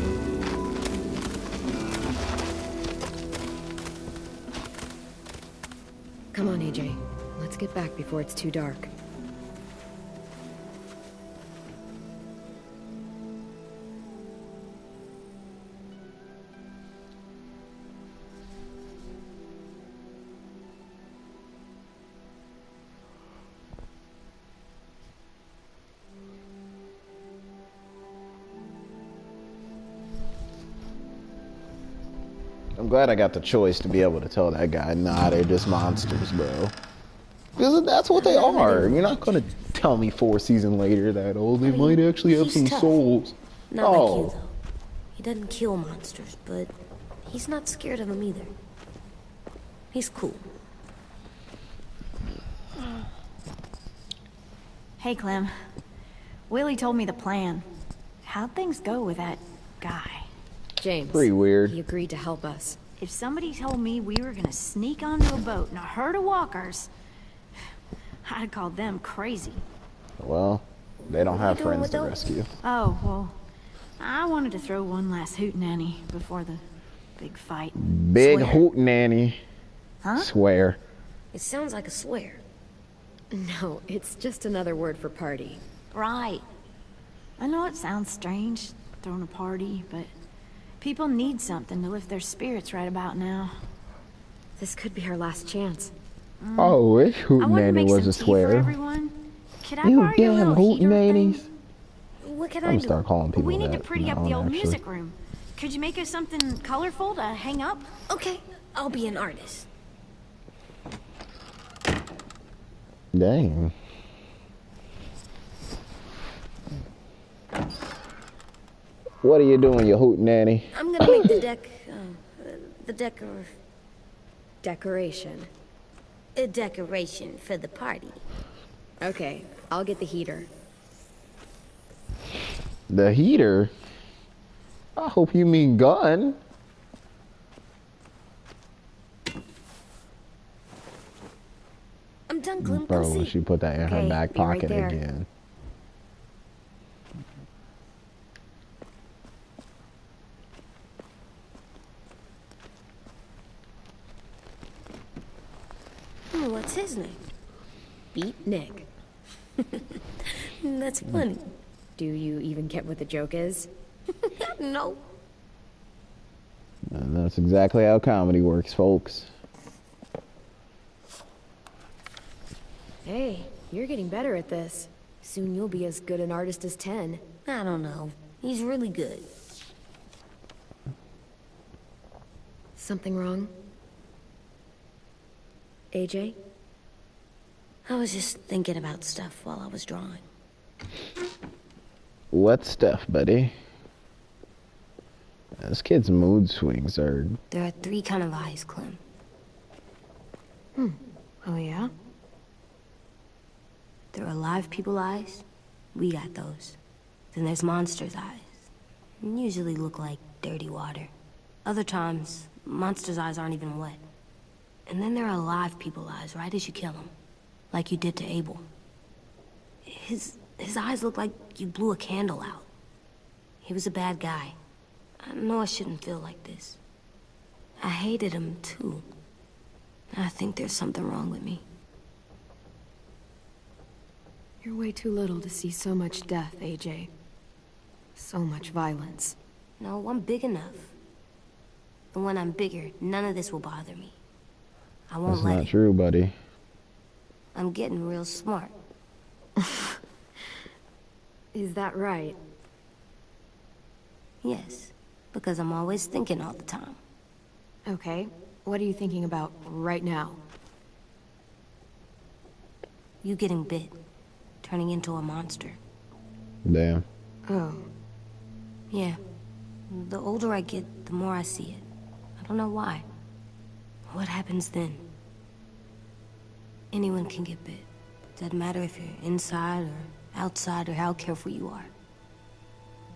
Come on, AJ. Let's get back before it's too dark. I'm glad I got the choice to be able to tell that guy, nah, they're just monsters, bro. Because that's what they are. You're not going to tell me 4 seasons later that, oh, they might actually have some tough. souls. Not like you, though. He doesn't kill monsters, but he's not scared of them either. He's cool. Hey, Clem. Willie told me the plan. How'd things go with that guy? James. Pretty weird. He agreed to help us. If somebody told me we were gonna sneak onto a boat in a herd of walkers, I'd call them crazy. Well, they don't have doing friends with to those? rescue. Oh, well, I wanted to throw one last hootenanny before the big fight. Big Swear. hootenanny. Huh? Swear. It sounds like a swear. No, it's just another word for party. Right. I know it sounds strange, throwing a party, but people need something to lift their spirits right about now. This could be our last chance. Oh, wish I wanted to hootenanny make was some a tea for swear. everyone. Could I You borrow your damn little heater thing? hootenannies. What can I'm I gonna do? start calling people We need to that pretty from up now the on, old actually. music room. Could you make us something colorful to hang up? Okay, I'll be an artist. Dang. What are you doing, you hootenanny? I'm gonna make the deck, Decoration. a decoration for the party. Okay, I'll get the heater. The heater? I hope you mean gun. I'm done, Clem. Come Bro, see. she put that in her Okay, back be right pocket there. again. Oh, what's his name? Beat Nick. That's funny. Do you even get what the joke is? No. And that's exactly how comedy works, folks. Hey, you're getting better at this. Soon you'll be as good an artist as 10. I don't know. He's really good. Something wrong? AJ? I was just thinking about stuff while I was drawing. What stuff, buddy? This kid's mood swings are... There are 3 kind of eyes, Clem. Oh yeah? There are live people eyes. We got those. Then there's monsters' eyes. Usually look like dirty water. Other times, monsters' eyes aren't even wet. And then there are live people eyes right as you kill them. Like you did to Abel. His eyes look like you blew a candle out. He was a bad guy. I know I shouldn't feel like this. I hated him, too. I think there's something wrong with me. You're way too little to see so much death, AJ. So much violence. No, I'm big enough. And when I'm bigger, none of this will bother me. I won't let it. That's not true, buddy. I'm getting real smart. Is that right? Yes, because I'm always thinking all the time. Okay, what are you thinking about right now? You getting bit, turning into a monster. Damn. Oh. Yeah. The older I get, the more I see it. I don't know why. What happens then? Anyone can get bit. Doesn't matter if you're inside or outside or how careful you are.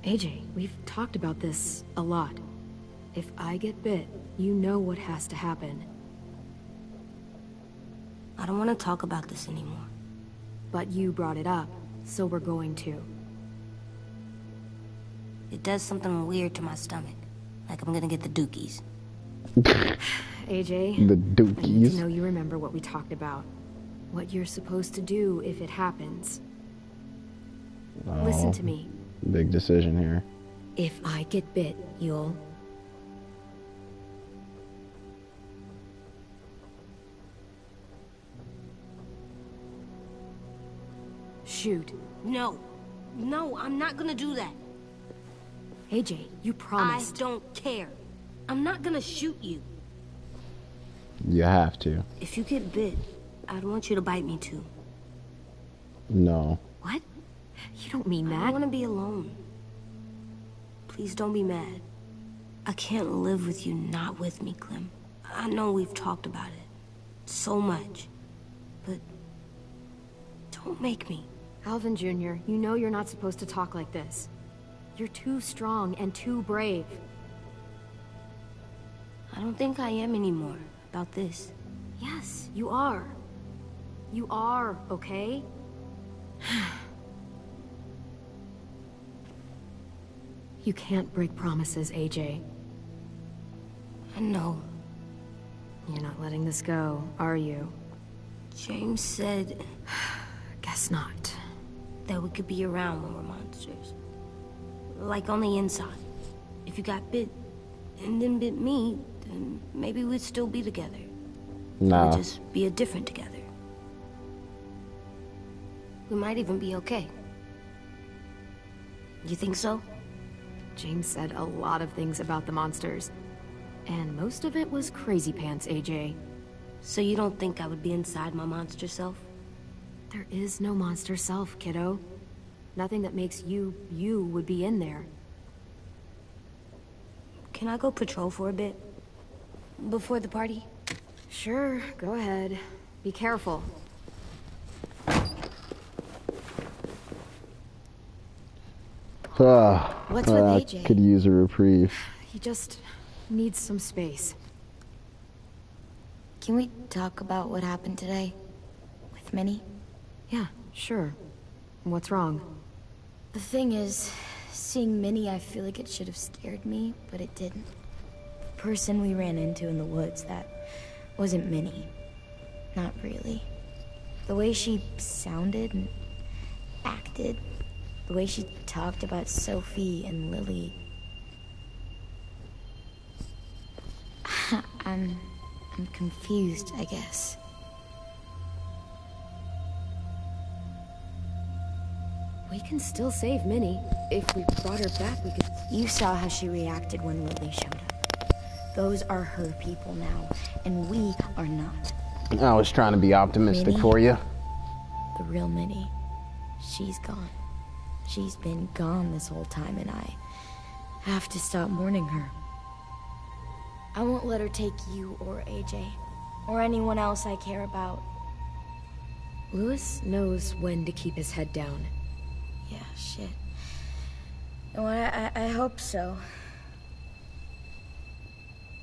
AJ, we've talked about this a lot. If I get bit, you know what has to happen. I don't want to talk about this anymore. But you brought it up, so we're going to. It does something weird to my stomach. Like I'm gonna get the dookies. AJ, The I need to dookies. know you remember what we talked about. What you're supposed to do if it happens. Listen Oh, to me. big decision here. If I get bit, you'll... shoot. No. No, I'm not gonna do that. AJ, you promised. I don't care. I'm not gonna shoot you. You have to. If you get bit, I'd want you to bite me too. No. What? You don't mean I that. don't want to be alone. Please don't be mad. I can't live with you not with me, Clem. I know we've talked about it so much, but don't make me. Alvin Jr., you know you're not supposed to talk like this. You're too strong and too brave. I don't think I am anymore about this. Yes, you are. You are, okay? You can't break promises, AJ. I know. You're not letting this go, are you? James said Guess not. that we could be around when we're monsters. Like on the inside. If you got bit and then bit me, then maybe we'd still be together. Nah. We'd just be a different together. We might even be okay. You think so? James said a lot of things about the monsters. And most of it was crazy pants, AJ. So you don't think I would be inside my monster self? There is no monster self, kiddo. Nothing that makes you, you would be in there. Can I go patrol for a bit? Before the party? Sure, go ahead. Be careful. What's with I AJ? could use a reprieve. He just needs some space. Can we talk about what happened today? With Minnie? Yeah, sure. What's wrong? The thing is, seeing Minnie, I feel like it should have scared me, but it didn't. The person we ran into in the woods, that wasn't Minnie. Not really. The way she sounded and acted, the way she talked about Sophie and Lily. I'm confused, I guess. We can still save Minnie. If we brought her back, we could... You saw how she reacted when Lily showed up. Those are her people now, and we are not. I was trying to be optimistic Minnie, for you. the real Minnie, she's gone. She's been gone this whole time, and I have to stop mourning her. I won't let her take you or AJ, or anyone else I care about. Louis knows when to keep his head down. Yeah, shit. Oh, I hope so.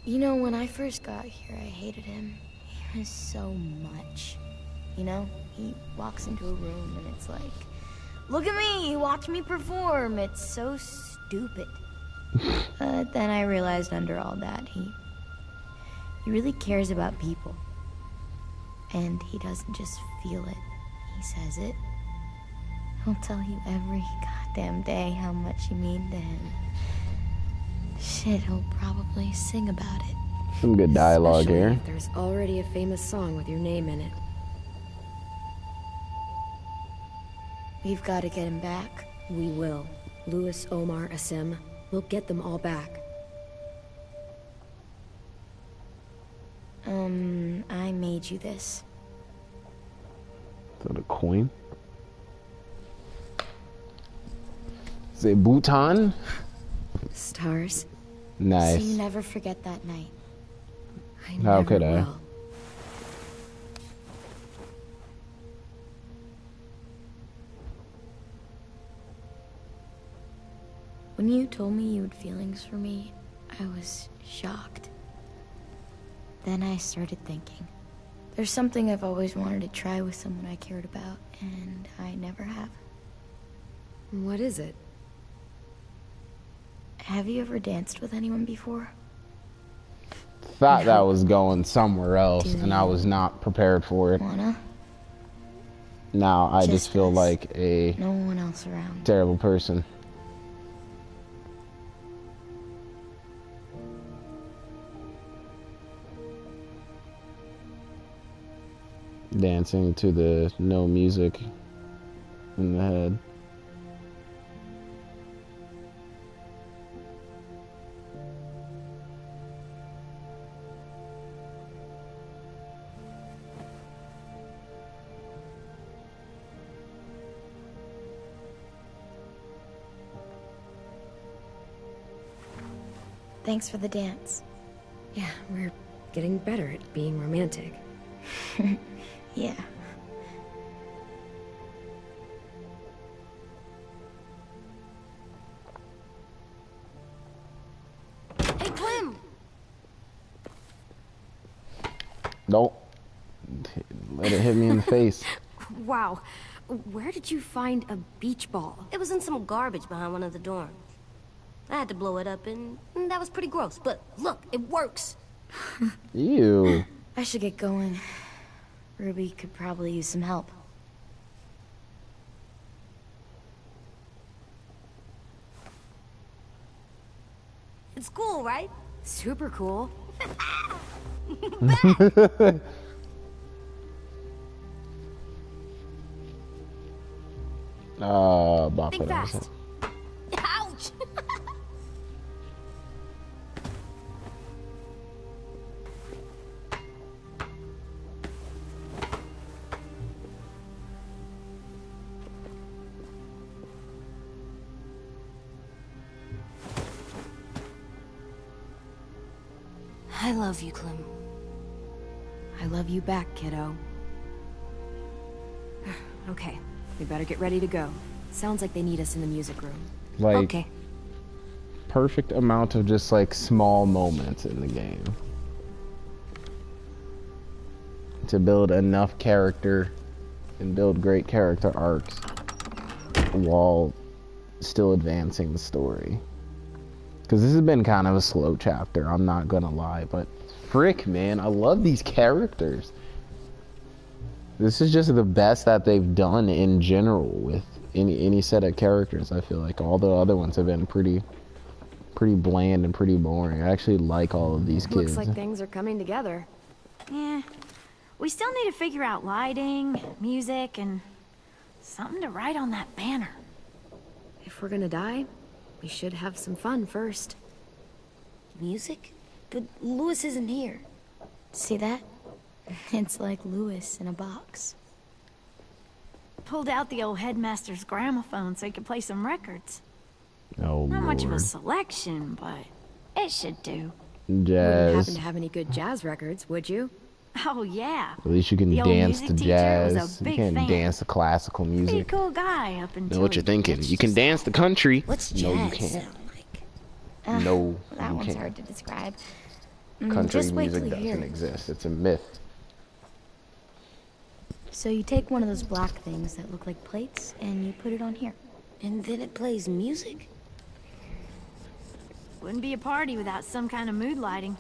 You know, when I first got here, I hated him. He was so much. You know, he walks into a room and it's like, look at me, watch me perform. It's so stupid. But then I realized under all that, he really cares about people. And he doesn't just feel it, he says it. He'll tell you every goddamn day how much you mean to him. Shit, he'll probably sing about it. Some good dialogue Especially here. if there's already a famous song with your name in it. We've got to get him back. We will. Louis, Omar, Asim. We'll get them all back. I made you this. Is that a coin? Is it Bhutan? Stars. Nice. So you never forget that night. I How never could I? will. When you told me you had feelings for me, I was shocked. Then I started thinking. There's something I've always wanted to try with someone I cared about, and I never have. What is it? Have you ever danced with anyone before? Thought that was going somewhere else, Do and I was not prepared for it. Wanna? Now I just feel us. like a No one else around. terrible person. Dancing to the no music in the head. Thanks for the dance. Yeah, we're getting better at being romantic. Yeah. Hey, Clem! Don't let it hit me in the face. Wow. Where did you find a beach ball? It was in some garbage behind one of the dorms. I had to blow it up, and that was pretty gross. But look, it works. Ew. I should get going. Ruby could probably use some help. It's cool, right? Super cool. Bop Think it out. fast. Ouch! I love you, Clem. I love you back, kiddo. Okay, we better get ready to go. Sounds like they need us in the music room. Like, Okay. perfect amount of just like small moments in the game to build enough character and build great character arcs while still advancing the story. Because this has been kind of a slow chapter, I'm not gonna lie, but frick, man, I love these characters. This is just the best that they've done in general with any set of characters. I feel like all the other ones have been pretty bland and pretty boring. I actually like all of these kids. Looks like things are coming together. Yeah. We still need to figure out lighting, music, and something to write on that banner. If we're gonna die, we should have some fun first. Music? But Louis isn't here. See that? It's like Louis in a box. Pulled out the old headmaster's gramophone so he could play some records. Oh, Not much of a Lord. selection, but it should do. Wouldn't Jazz. happen to have any good jazz records, would you? Oh, yeah. At least you can The old dance music to teacher was a jazz. You big can't fan. dance to classical Pretty music. cool guy up until Know what you're he thinking. ditched You can us. dance to country. What's No, you jazz can't. sound like? No, That you one's can't. hard to describe. Country Just wait music till you hear doesn't it. exist. It's a myth. So you take one of those black things that look like plates and you put it on here. And then it plays music? Wouldn't be a party without some kind of mood lighting.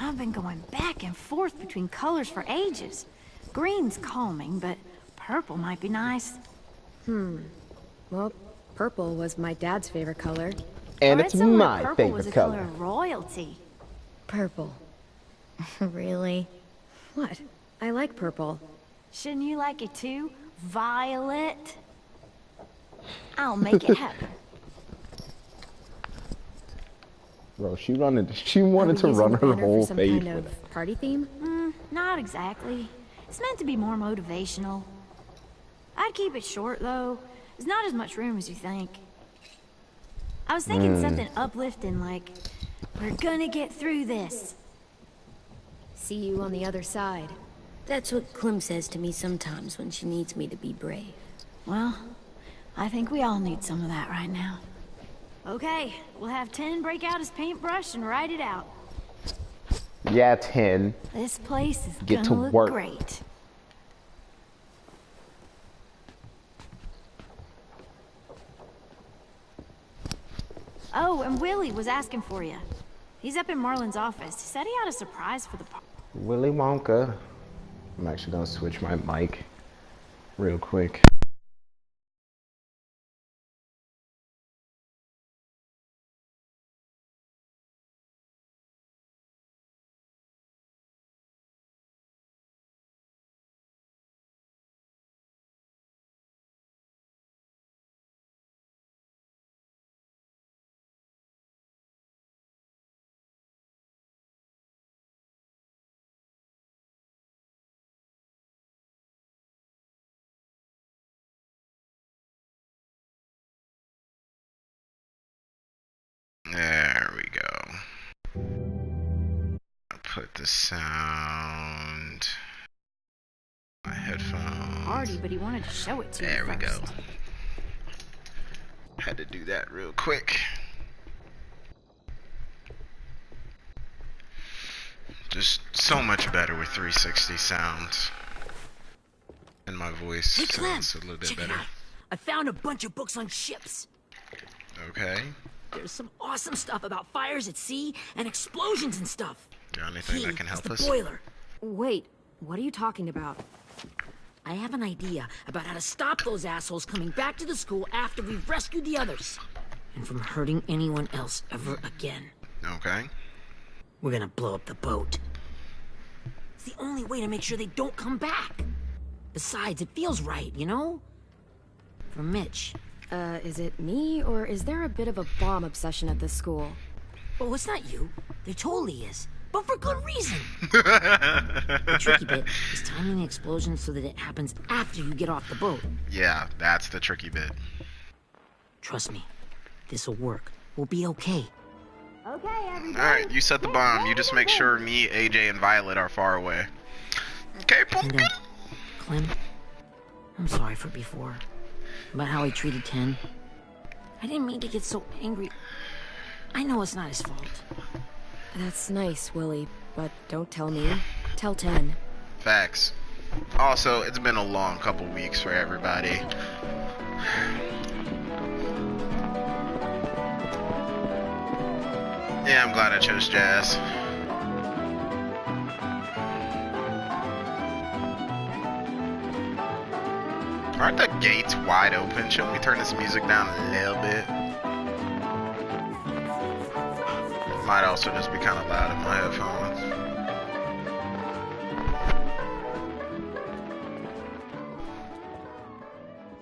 I've been going back and forth between colors for ages. Green's calming, but purple might be nice. Well, purple was my dad's favorite color. And I it's read somewhere my purple was favorite a color color. of royalty. Purple. Really? What? I like purple. Shouldn't you like it too? Violet? I'll make it happen. Bro, she wanted to Using run the her banner whole for some page kind with it. of party theme? Not exactly. It's meant to be more motivational. I'd keep it short, though. There's not as much room as you think. I was thinking something uplifting, like, we're gonna get through this. See you on the other side. That's what Clem says to me sometimes when she needs me to be brave. Well, I think we all need some of that right now. Okay, we'll have 10 break out his paintbrush and write it out. Yeah, 10. This place is Get gonna to look work. great. Oh, and Willie was asking for you. He's up in Marlin's office. He said he had a surprise for the party. Willy Wonka. I'm actually gonna switch my mic real quick. There we go. I'll put the sound. My headphones. Party, but he wanted to show it to you There we go. first. Had to do that real quick. Just so much better with 360 sounds. And my voice Hey, Clem, sounds a little bit check it better. out. I found a bunch of books on ships. Okay. There's some awesome stuff about fires at sea and explosions and stuff. Got anything He that can is help the us? boiler. Wait, what are you talking about? I have an idea about how to stop those assholes coming back to the school after we've rescued the others. And from hurting anyone else ever again. Okay. We're gonna blow up the boat. It's the only way to make sure they don't come back. Besides, it feels right, you know? For Mitch. Is it me, or is there a bit of a bomb obsession at this school? Oh, it's not you. There totally is. But for good reason. The tricky bit is timing the explosion so that it happens after you get off the boat. Yeah, that's the tricky bit. Trust me, this'll work. We'll be okay. Okay, everybody. Alright, you set the bomb. You just make sure me, AJ, and Violet are far away. Okay, And pumpkin. Clem, I'm sorry for before. About how he treated Ten. I didn't mean to get so angry. I know it's not his fault. That's nice, Willie, but don't tell me. Tell 10. Facts. Also, it's been a long couple weeks for everybody. Yeah, I'm glad I chose jazz. Aren't the gates wide open? Shouldn't we turn this music down a little bit? It might also just be kind of loud in my headphones.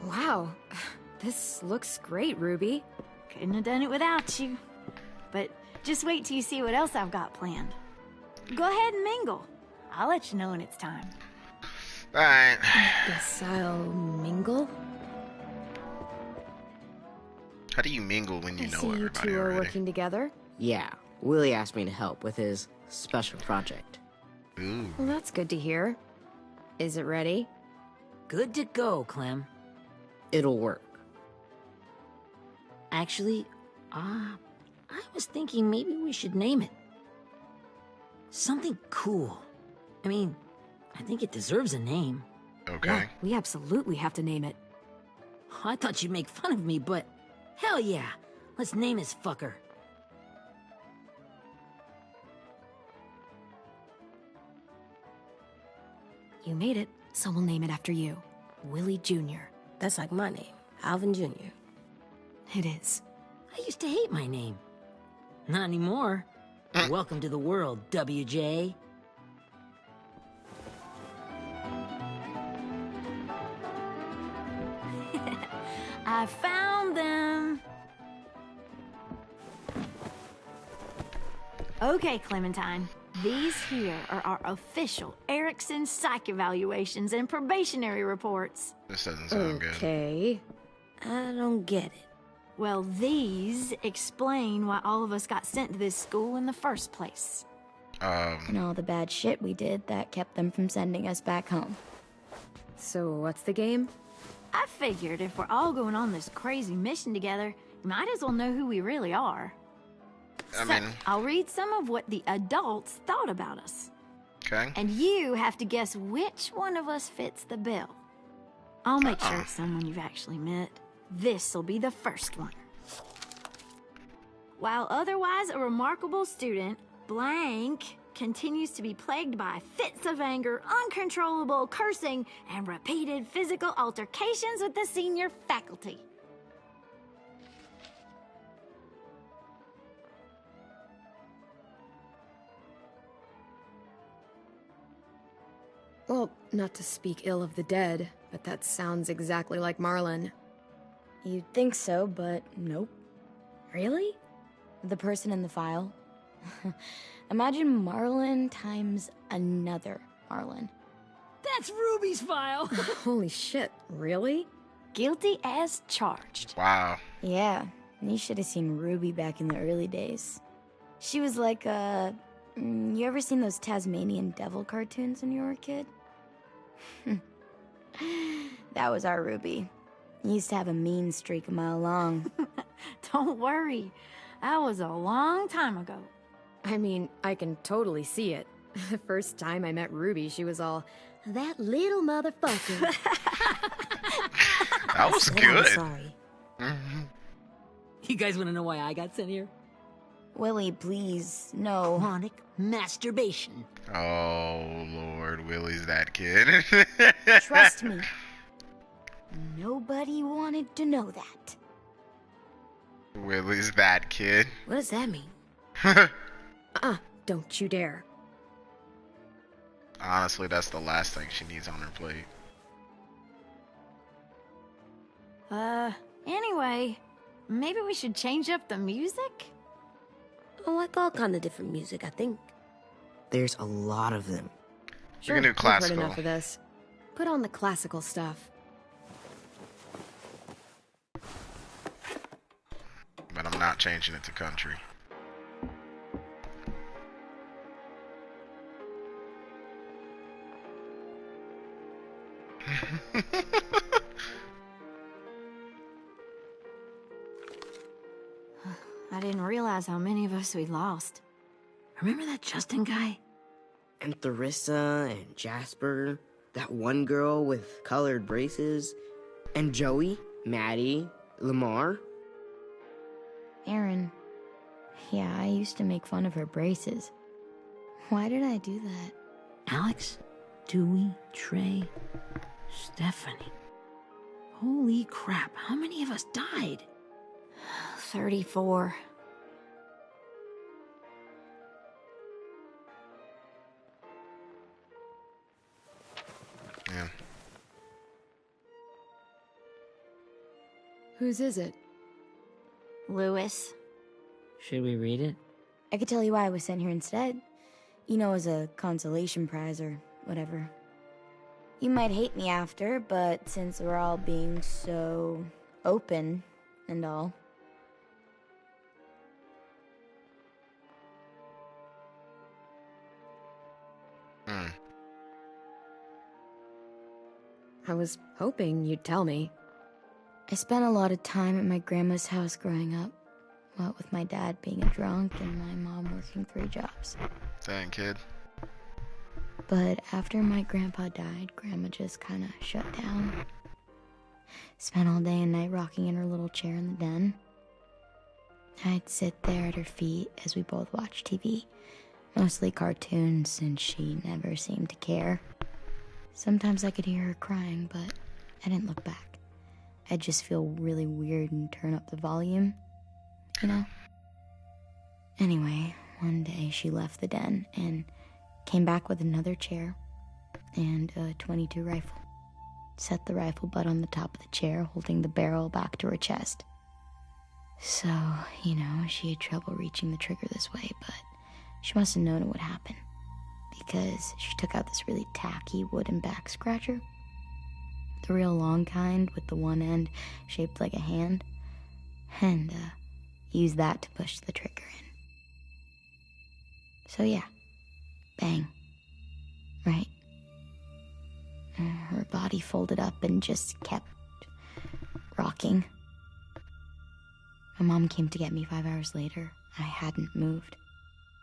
Wow. This looks great, Ruby. Couldn't have done it without you. But just wait till you see what else I've got planned. Go ahead and mingle. I'll let you know when it's time. Alright. Guess I'll mingle. How do you mingle when you know I see you everybody two are already? working together. Yeah, Willie asked me to help with his special project. Ooh. Well, that's good to hear. Is it ready? Good to go, Clem. It'll work. Actually, I was thinking maybe we should name it. Something cool. I mean, I think it deserves a name. Okay. Yeah, we absolutely have to name it. I thought you'd make fun of me, but hell yeah. Let's name this fucker. You made it, so we'll name it after you. Willie Jr. That's like my name, Alvin Jr. It is. I used to hate my name. Not anymore. Welcome to the world, WJ. I found them. Okay, Clementine. These here are our official Erickson psych evaluations and probationary reports. This doesn't sound good. Okay. I don't get it. Well, these explain why all of us got sent to this school in the first place. And all the bad shit we did that kept them from sending us back home. So what's the game? I figured if we're all going on this crazy mission together, we might as well know who we really are. I mean, I'll read some of what the adults thought about us. okay. And you have to guess which one of us fits the bill. I'll make sure it's someone you've actually met. This'll be the first one. While otherwise a remarkable student, blank continues to be plagued by fits of anger, uncontrollable cursing, and repeated physical altercations with the senior faculty. Well, not to speak ill of the dead, but that sounds exactly like Marlon. You'd think so, but nope. Really? The person in the file. Imagine Marlon times another Marlon. That's Ruby's file. Holy shit, really? Guilty as charged. Wow. Yeah, you should have seen Ruby back in the early days. She was like you ever seen those Tasmanian devil cartoons when you were a kid? That was our Ruby. He used to have a mean streak a mile long. Don't worry. That was a long time ago. I mean, I can totally see it. The first time I met Ruby, she was all, that little motherfucker. That was I'm good. sorry. Mhm. You guys want to know why I got sent here? Willie, please, no. Chronic masturbation. Oh, Lord. Willie's that kid. Trust me. Nobody wanted to know that. Willie's that kid. What does that mean? Don't you dare. Honestly, that's the last thing she needs on her plate. Anyway, maybe we should change up the music? Oh, like all kind of different music, I think. There's a lot of them. Sure, can do we've heard classical. enough of this. Put on the classical stuff. But I'm not changing it to country. I didn't realize how many of us we'd lost. Remember that Justin guy? And Theresa and Jasper, that one girl with colored braces, and Joey, Maddie, Lamar. Aaron. Yeah, I used to make fun of her braces. Why did I do that? Alex, Dewey, Trey, Stephanie. Holy crap, how many of us died? 34. Yeah. Whose is it? Lewis. Should we read it? I could tell you why I was sent here instead. You know, as a consolation prize or whatever. You might hate me after, but since we're all being so open and all. I was hoping you'd tell me. I spent a lot of time at my grandma's house growing up. What with my dad being a drunk and my mom working 3 jobs. Dang, kid. But after my grandpa died, Grandma just kind of shut down. Spent all day and night rocking in her little chair in the den. I'd sit there at her feet as we both watched TV. Mostly cartoons, since she never seemed to care. Sometimes I could hear her crying, but I didn't look back. I'd just feel really weird and turn up the volume, you know? Anyway, one day she left the den and came back with another chair and a .22 rifle. Set the rifle butt on the top of the chair, holding the barrel back to her chest. So, you know, she had trouble reaching the trigger this way, but she must have known it would happen. Because she took out this really tacky wooden back scratcher. The real long kind with the one end shaped like a hand. And, used that to push the trigger in. So yeah, bang. Right. Her body folded up and just kept rocking. My mom came to get me 5 hours later. I hadn't moved.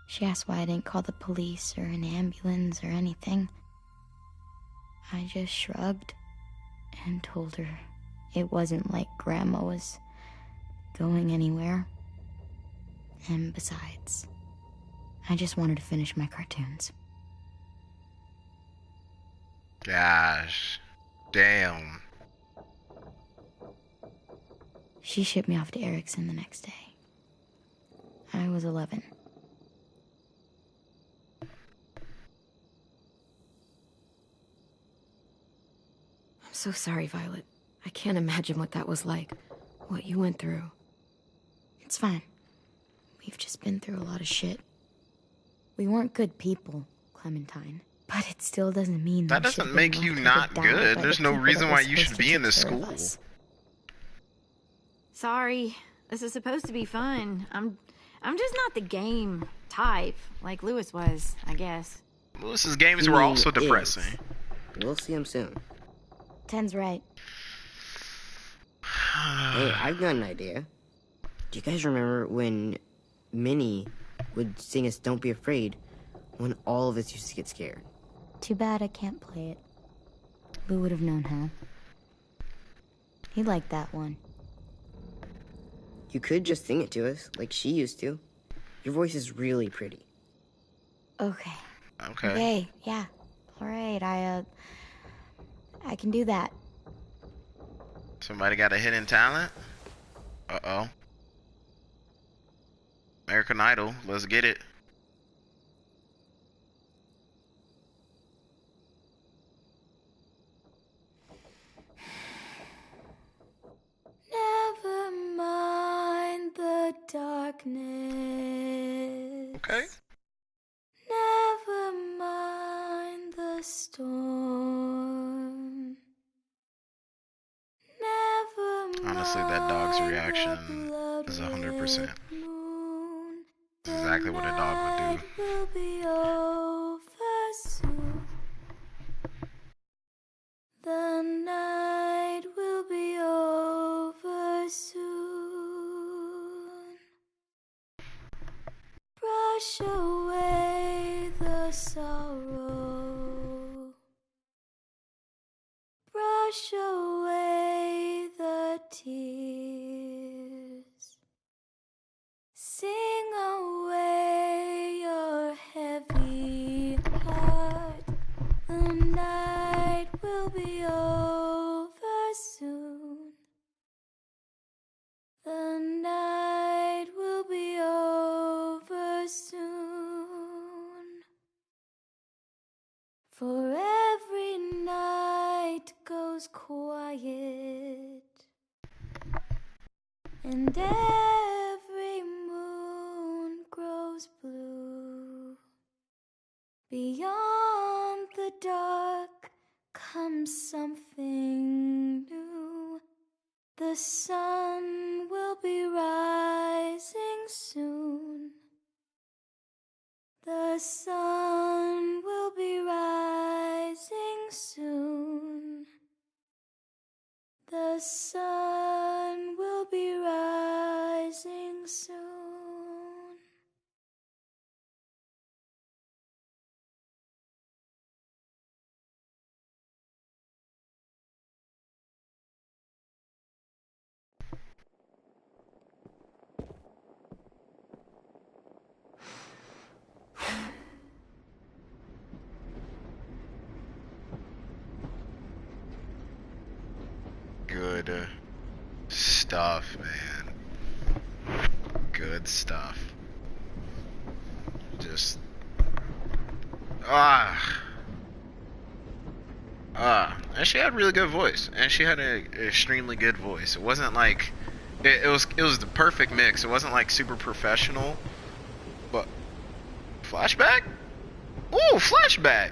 She asked why I didn't call the police or an ambulance or anything. I just shrugged and told her it wasn't like Grandma was going anywhere. And besides, I just wanted to finish my cartoons. Gosh. Damn. She shipped me off to Erickson the next day. I was 11. I'm so sorry, Violet. I can't imagine what that was like. What you went through. It's fine. We've just been through a lot of shit. We weren't good people, Clementine. But it still doesn't mean that doesn't make you not good. There's no reason why you should be in this school. Sorry. This is supposed to be fun. I'm just not the game type, like Lewis was, I guess. Lewis's games were also depressing. We'll see him soon. 10's right. Hey, I've got an idea. Do you guys remember when Minnie would sing us Don't Be Afraid when all of us used to get scared? Too bad I can't play it. Lou would have known how. He liked that one. You could just sing it to us, like she used to. Your voice is really pretty. Okay. Okay. Yeah. All right, I can do that. Somebody got a hidden talent? Uh-oh. American Idol, let's get it. Never mind the darkness. Okay. Never mind the storm. Never Honestly, that dog's reaction is 100%. Exactly what a dog would do. Will be over soon. The night will be over soon. Brush away the sorrow. Brush away the tears. Sing away your heavy heart. The night will be over soon. The night will be over soon. and every moon grows blue. Beyond the dark comes something new. The sun will be rising soon. The sun will be rising soon. The sun will be rising soon. Good stuff, man. Good stuff. Just and she had a really good voice, and she had an extremely good voice. It wasn't like it was the perfect mix. It wasn't like super professional, but flashback. Ooh, flashback.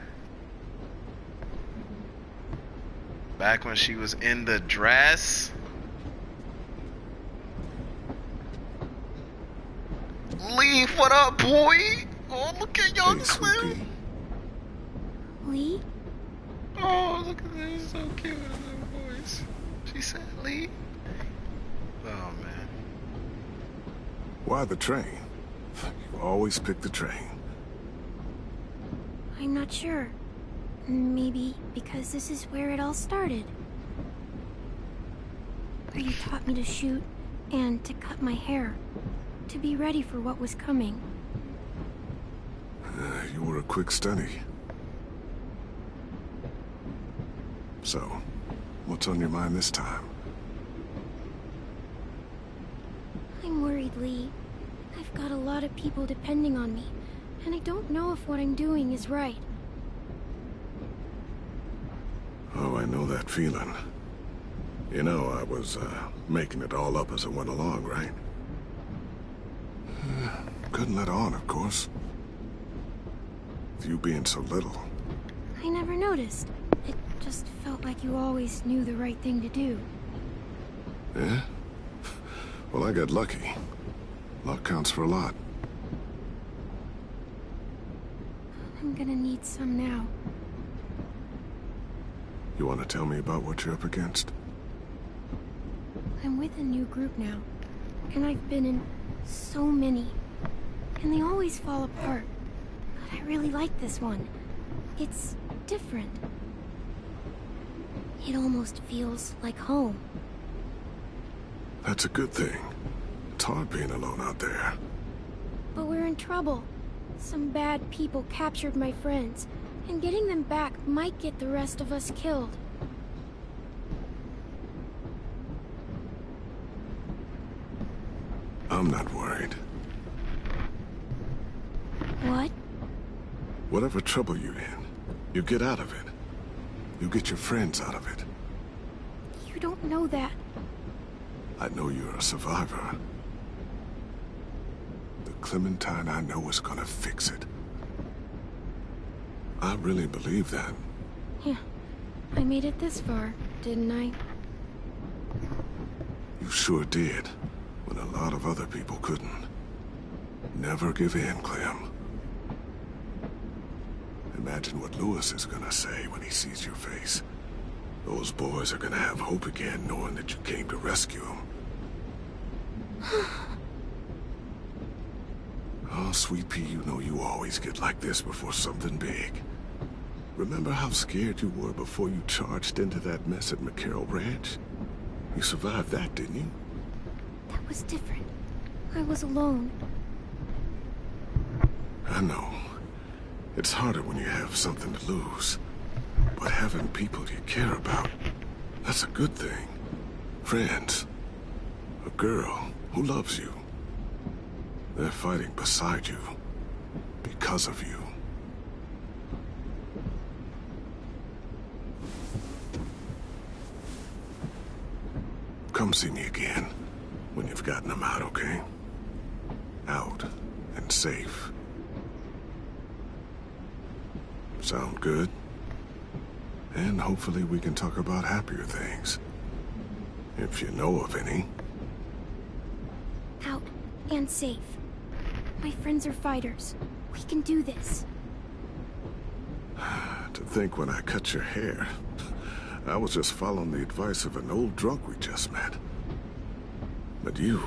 Back when she was in the dress. Leave, what up, boy? Oh, look at young Clem. Lee? Oh, look at this, so cute, her voice. She said, Lee. Oh, man. Why the train? You always pick the train. I'm not sure. Maybe because this is where it all started. You taught me to shoot and to cut my hair, to be ready for what was coming. You were a quick study. So, what's on your mind this time? I'm worried, Lee. I've got a lot of people depending on me, and I don't know if what I'm doing is right. Oh, I know that feeling. You know, I was, making it all up as I went along, right? Couldn't let on, of course. With you being so little. I never noticed. It just felt like you always knew the right thing to do. Yeah? Well, I got lucky. Luck counts for a lot. I'm gonna need some now. You want to tell me about what you're up against? I'm with a new group now, and I've been in so many, and they always fall apart. But I really like this one. It's different. It almost feels like home. That's a good thing. It's hard being alone out there. But we're in trouble. Some bad people captured my friends, and getting them back might get the rest of us killed. I'm not worried. What? Whatever trouble you're in, you get out of it. You get your friends out of it. You don't know that. I know you're a survivor. The Clementine I know is gonna fix it. I really believe that. Yeah, I made it this far, didn't I? You sure did, when a lot of other people couldn't. Never give in, Clem. Imagine what Lewis is gonna say when he sees your face. Those boys are gonna have hope again, knowing that you came to rescue them. Oh, Sweet Pea, you know you always get like this before something big. Remember how scared you were before you charged into that mess at McCarroll Ranch? You survived that, didn't you? That was different. I was alone. I know. It's harder when you have something to lose. But having people you care about, that's a good thing. Friends. A girl who loves you. They're fighting beside you. Because of you. Come see me again. when you've gotten them out, okay? Out and safe. Sound good? And hopefully we can talk about happier things. If you know of any. Out and safe. My friends are fighters. We can do this. To think when I cut your hair, I was just following the advice of an old drunk we just met. But you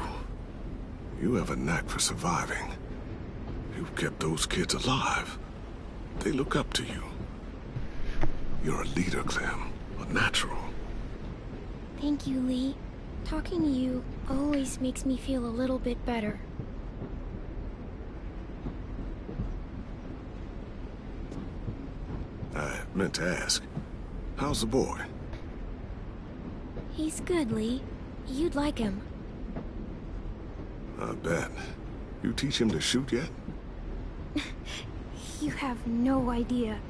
have a knack for surviving. You've kept those kids alive. They look up to you. You're a leader, Clem. A natural. Thank you, Lee. Talking to you always makes me feel a little bit better. I meant to ask, how's the boy? He's good, Lee. You'd like him. I bet. You teach him to shoot yet? You have no idea.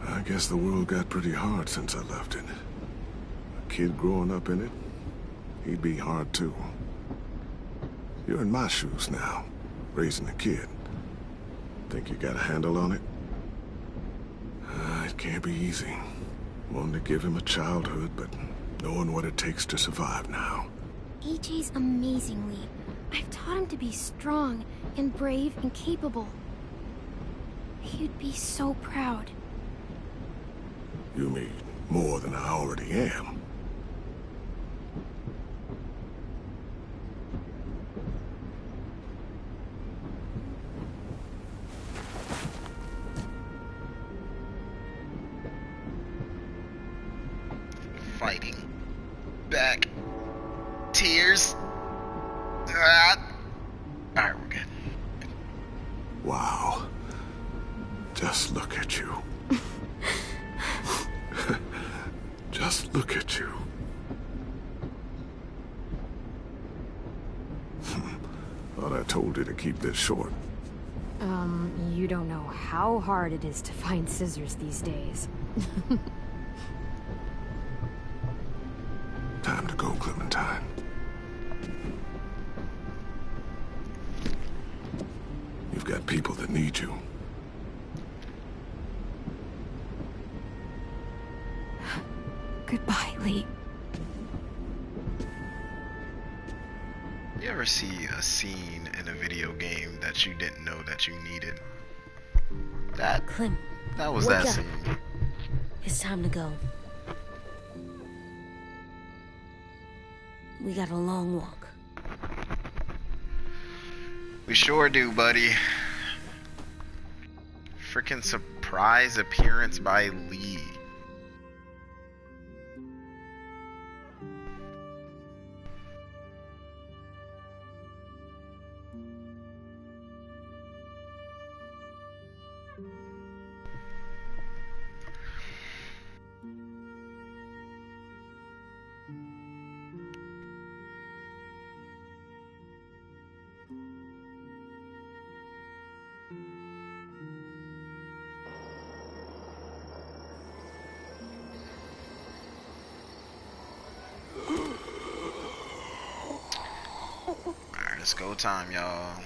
I guess the world got pretty hard since I left it. A kid growing up in it, he'd be hard too. You're in my shoes now, raising a kid. Think you got a handle on it? It can't be easy. Wanting to give him a childhood, but knowing what it takes to survive now. AJ's amazing, Lee. I've taught him to be strong and brave and capable. He'd be so proud. You mean more than I already am? Fighting back. Tears. Alright, we're good. Wow. Just look at you. Just look at you. Thought I told you to keep this short. You don't know how hard it is to find scissors these days. Time to go, Clementine. You've got people that need you. Goodbye, Lee. You ever see a scene in a video game that you didn't know that you needed? Clem, That was wake that up. scene. It's time to go. We got a long walk. We sure do, buddy. Freaking surprise appearance by Lee. Alright, it's go time, y'all.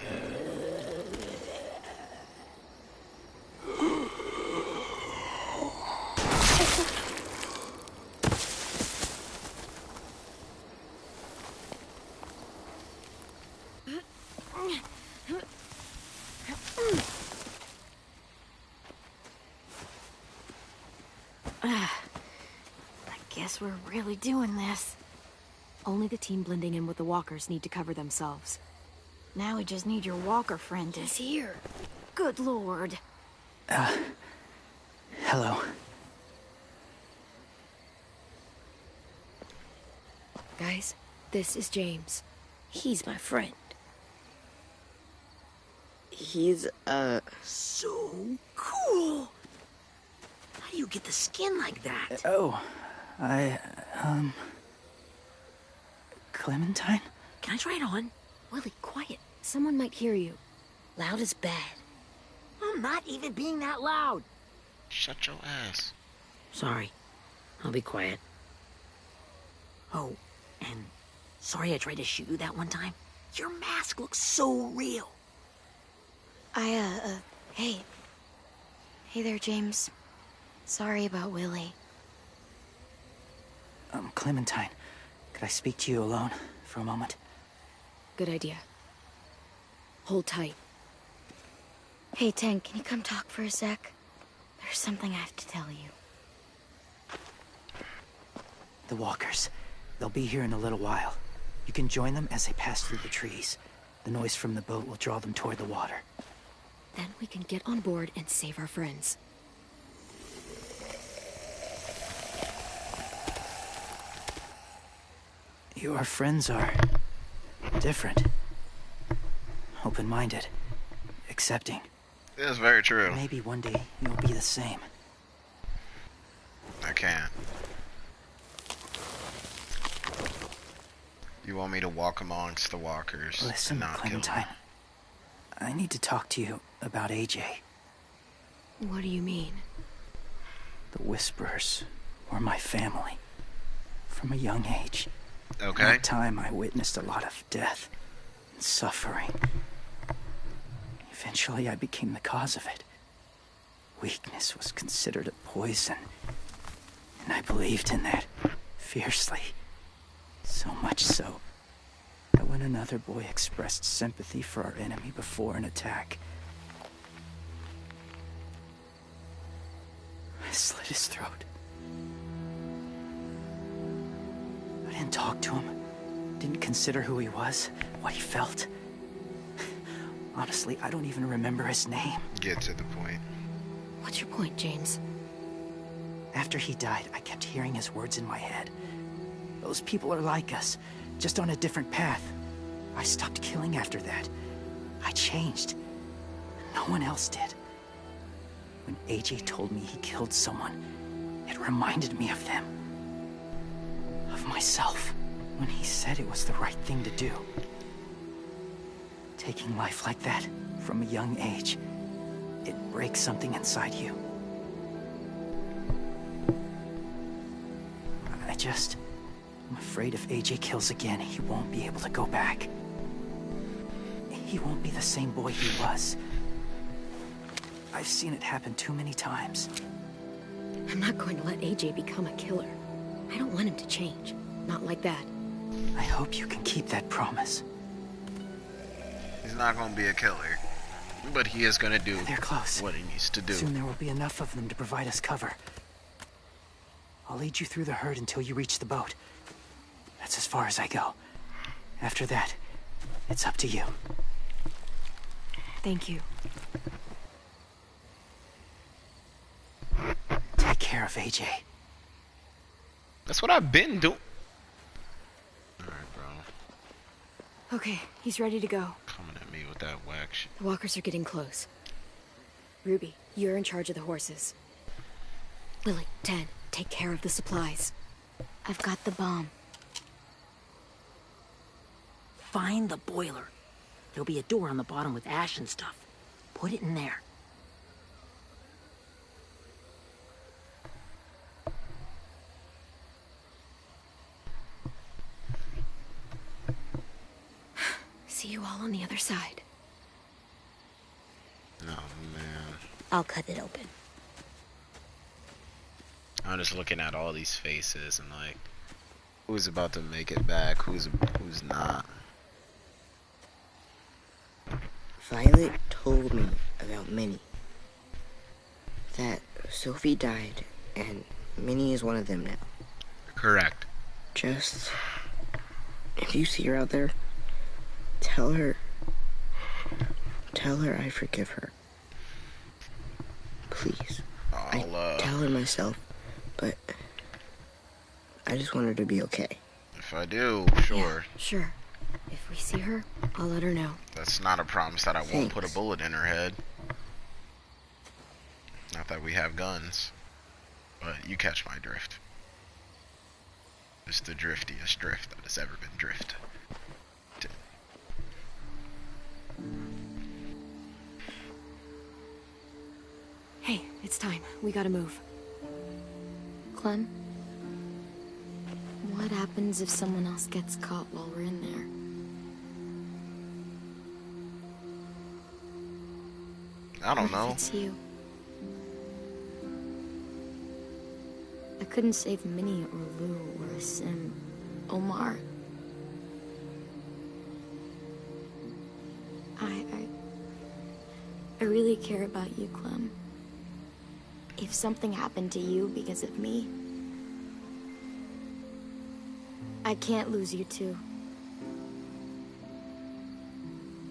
I guess we're really doing this. Only the team blending in with the walkers need to cover themselves. Now we just need your walker friend to... He's here. Good lord. Hello. Guys, this is James. He's my friend. He's, so cool. How do you get the skin like that? Clementine? Can I try it on? Willie, quiet. Someone might hear you. Loud is bad. I'm not even being that loud. Shut your ass. Sorry. I'll be quiet. Oh, and Sorry I tried to shoot you that one time. Your mask looks so real. Hey. Hey there, James. Sorry about Willie. Clementine, could I speak to you alone for a moment? Good idea. Hold tight. Hey, Tank, can you come talk for a sec? There's something I have to tell you. The walkers. They'll be here in a little while. You can join them as they pass through the trees. The noise from the boat will draw them toward the water. Then we can get on board and save our friends. Your friends are different. Open-minded. Accepting. That's very true. Maybe one day you'll be the same. I can't. You want me to walk amongst the walkers? Listen, and not Clementine. I need to talk to you about AJ. What do you mean? The Whisperers were my family. From a young age. Okay. In that time, I witnessed a lot of death and suffering. Eventually, I became the cause of it. Weakness was considered a poison. And I believed in that fiercely. So much so that when another boy expressed sympathy for our enemy before an attack, I slit his throat. I didn't talk to him, didn't consider who he was, what he felt. Honestly, I don't even remember his name. Get to the point. What's your point, James? After he died, I kept hearing his words in my head. Those people are like us, just on a different path. I stopped killing after that. I changed. No one else did. When AJ told me he killed someone, it reminded me of them. Of myself. When he said it was the right thing to do. Taking life like that, from a young age, it breaks something inside you. I'm afraid if AJ kills again, he won't be able to go back. He won't be the same boy he was. I've seen it happen too many times. I'm not going to let AJ become a killer. I don't want him to change. Not like that. I hope you can keep that promise. He's not going to be a killer. But he is going to do They're close. what he needs to do. Soon there will be enough of them to provide us cover. I'll lead you through the herd until you reach the boat. That's as far as I go. After that, it's up to you. Thank you. Take care of AJ. That's what I've been doing. Alright, bro. Okay, he's ready to go. Coming at me with that whack shit. The walkers are getting close. Ruby, you're in charge of the horses. Lily, 10, take care of the supplies. I've got the bomb. Find the boiler. There'll be a door on the bottom with ash and stuff. Put it in there. See you all on the other side. Oh, man. I'll cut it open. I'm just looking at all these faces and like, who's about to make it back, who's not. Violet told me about Minnie. That Sophie died, and Minnie is one of them now. Correct. Just, if you see her out there, tell her I forgive her. Please. I tell her myself, but I just want her to be okay. If I do, sure. Yeah, sure. If we see her, I'll let her know. That's not a promise that I won't Thanks. put a bullet in her head. Not that we have guns, but you catch my drift. It's the driftiest drift that has ever been drifted. Hey, it's time. We gotta move. Clem? What happens if someone else gets caught while we're in there? I don't know. What if it's you? I couldn't save Minnie or Lou or Sim. Omar. I really care about you, Clem. If something happened to you because of me, I can't lose you too.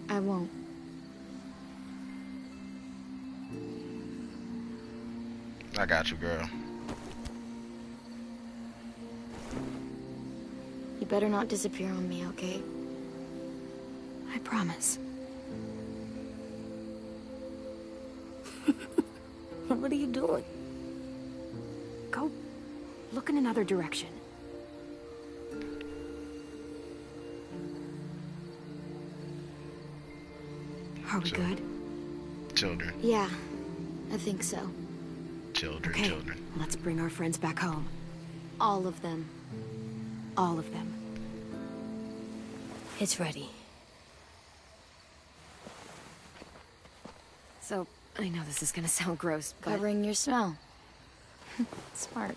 I won't. I got you, girl. You better not disappear on me, okay? I promise. What are you doing? Go look in another direction. Are we good? Children. Yeah, I think so. Children, Okay, children. let's bring our friends back home. All of them. All of them. It's ready. So, I know this is gonna sound gross, but... Covering your smell. Smart.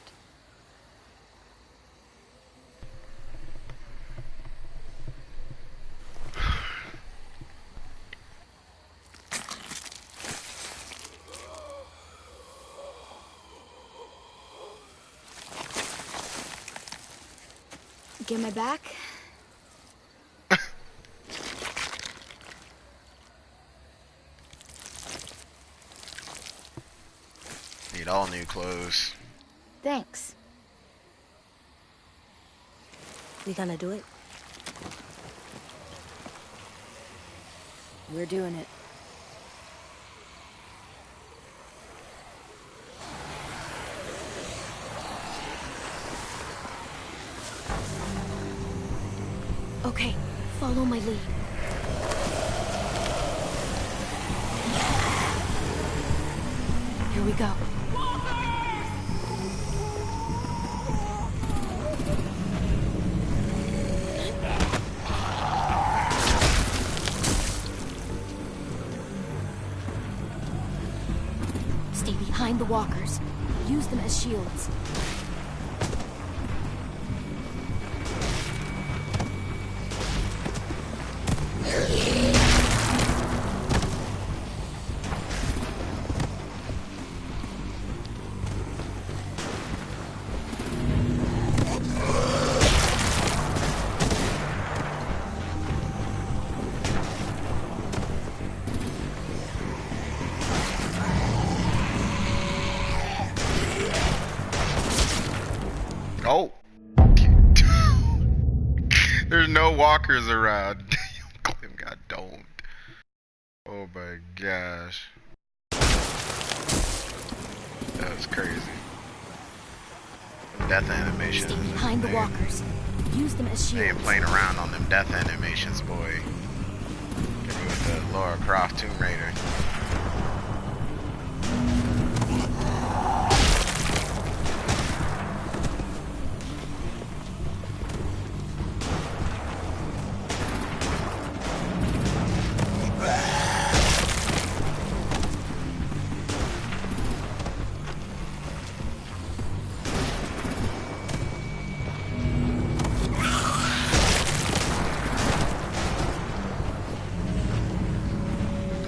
Get my back? Need all new clothes. Thanks. We gonna do it? We're doing it. Okay, follow my lead. Here we go. Stay behind the walkers. Use them as shields. Oh! There's no walkers around. Clem got domed. Oh my gosh. That was crazy. Death animations. Stay behind the walkers. Use them as They shields. ain't playing around on them death animations, boy. Get me with the Lara Croft Tomb Raider.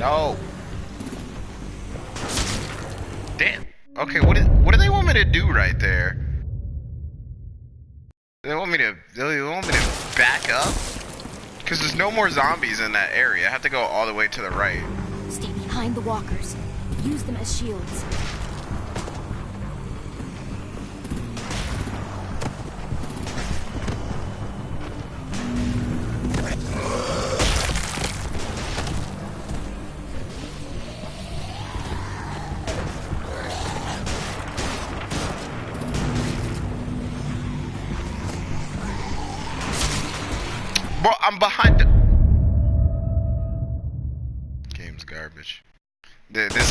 No. Damn. Okay, what do they want me to do right there? They want me to back up? Because there's no more zombies in that area. I have to go all the way to the right. Stay behind the walkers. Use them as shields. Bro, I'm behind the... Game's garbage. This is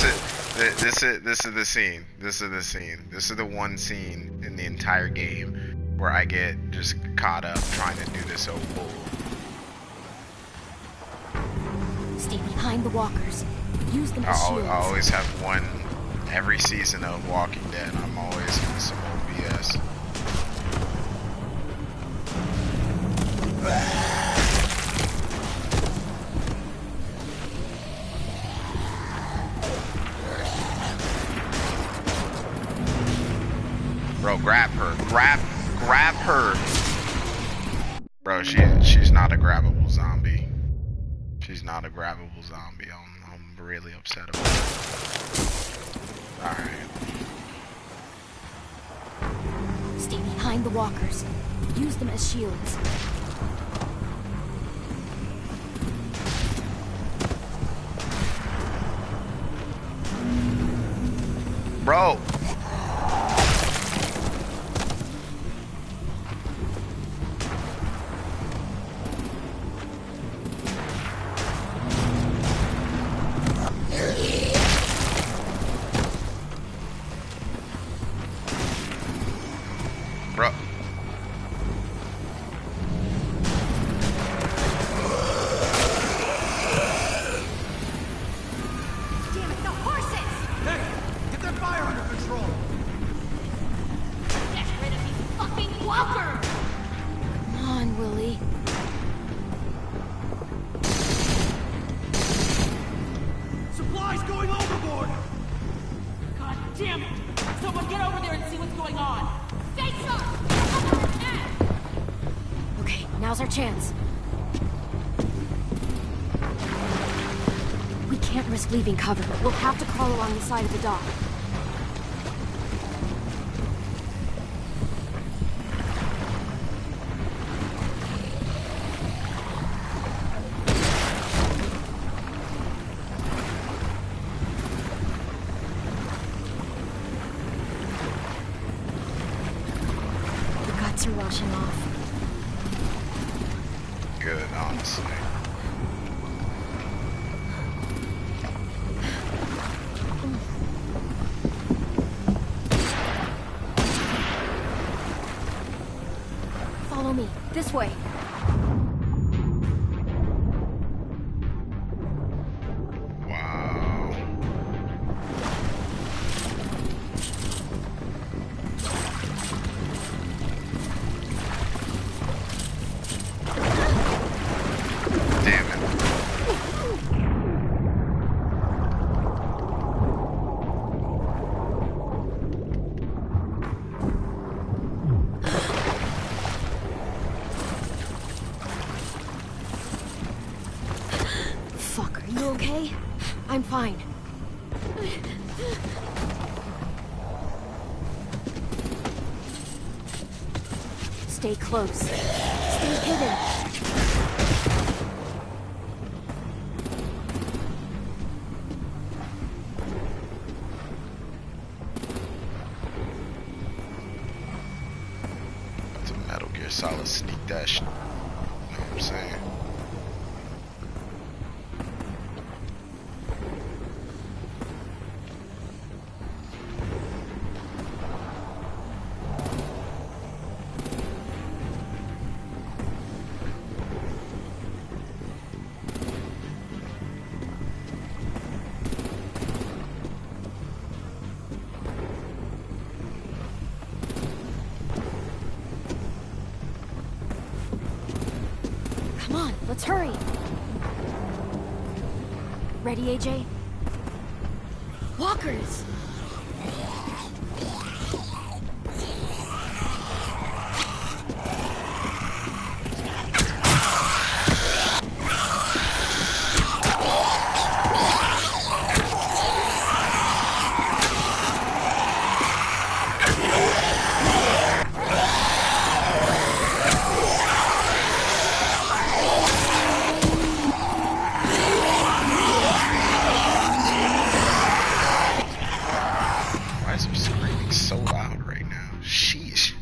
the scene. This is the scene. This is the one scene in the entire game where I get just caught up trying to do this old bull. Stay behind the walkers. Use them as shields. I always have one every season of Walking Dead. I'm always in some old BS. Bro, grab her. Grab her. Bro, she's not a grabbable zombie. She's not a grabbable zombie. I'm really upset about it. Alright. Stay behind the walkers. Use them as shields. Bro. Bro. Damn it, the horses! Hey, get that fire under control! Get rid of these fucking walkers! Come on, Willie. Supplies going overboard! God damn it! Someone get over there and see what's going on! Face up! Okay, now's our chance. We can't risk leaving cover. We'll have to crawl along the side of the dock. The guts are washing off. Good, honestly. Follow me. This way. Wow. Damn it. Fuck, are you okay? I'm fine. Stay close. Stay hidden. It's a Metal Gear Solid sneak that shit. You know what I'm saying? Come on, let's hurry. Ready, AJ? Walkers! Why is it screaming so loud right now? Sheesh.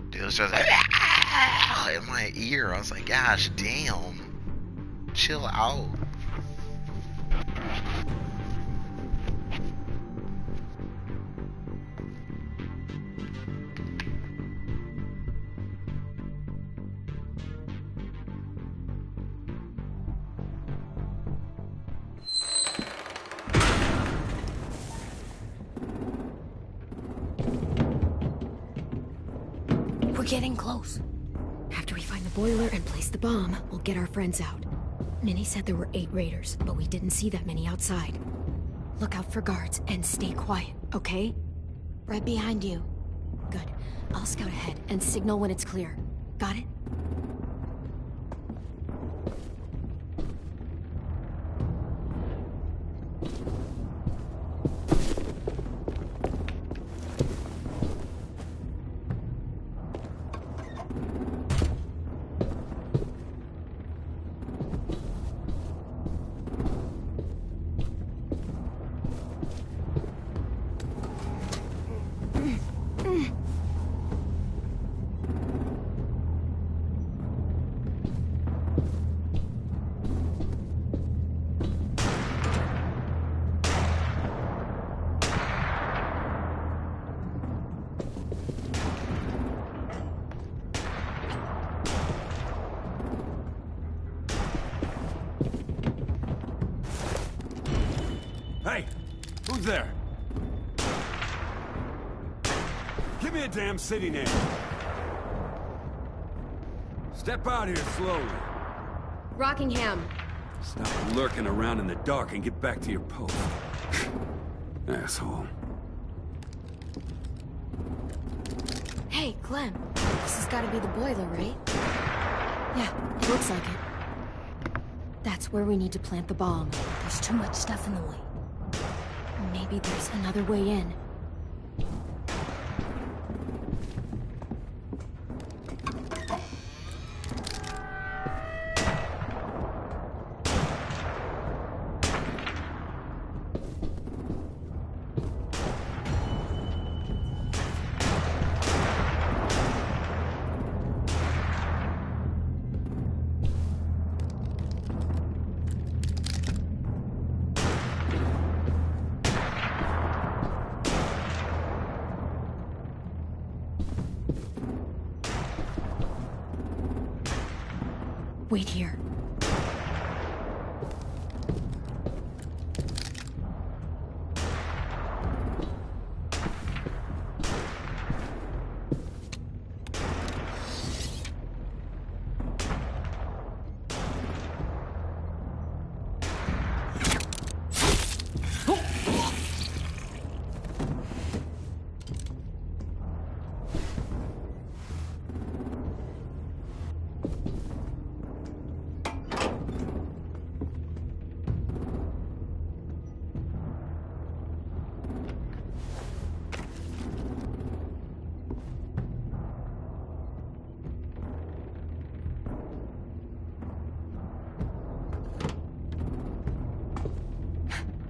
Dude, it was just in my ear. I was like, gosh damn. Chill out. getting close. After we find the boiler and place the bomb, we'll get our friends out. Minnie said there were 8 raiders, but we didn't see that many outside. Look out for guards and stay quiet, okay? Right behind you. Good. I'll scout ahead and signal when it's clear. Got it? Hey! Who's there? Give me a damn city name. Step out here slowly. Rockingham. Stop lurking around in the dark and get back to your post. Asshole. Hey, Clem. This has got to be the boiler, right? Yeah, it looks like it. That's where we need to plant the bomb. There's too much stuff in the way. Maybe there's another way in. Wait here.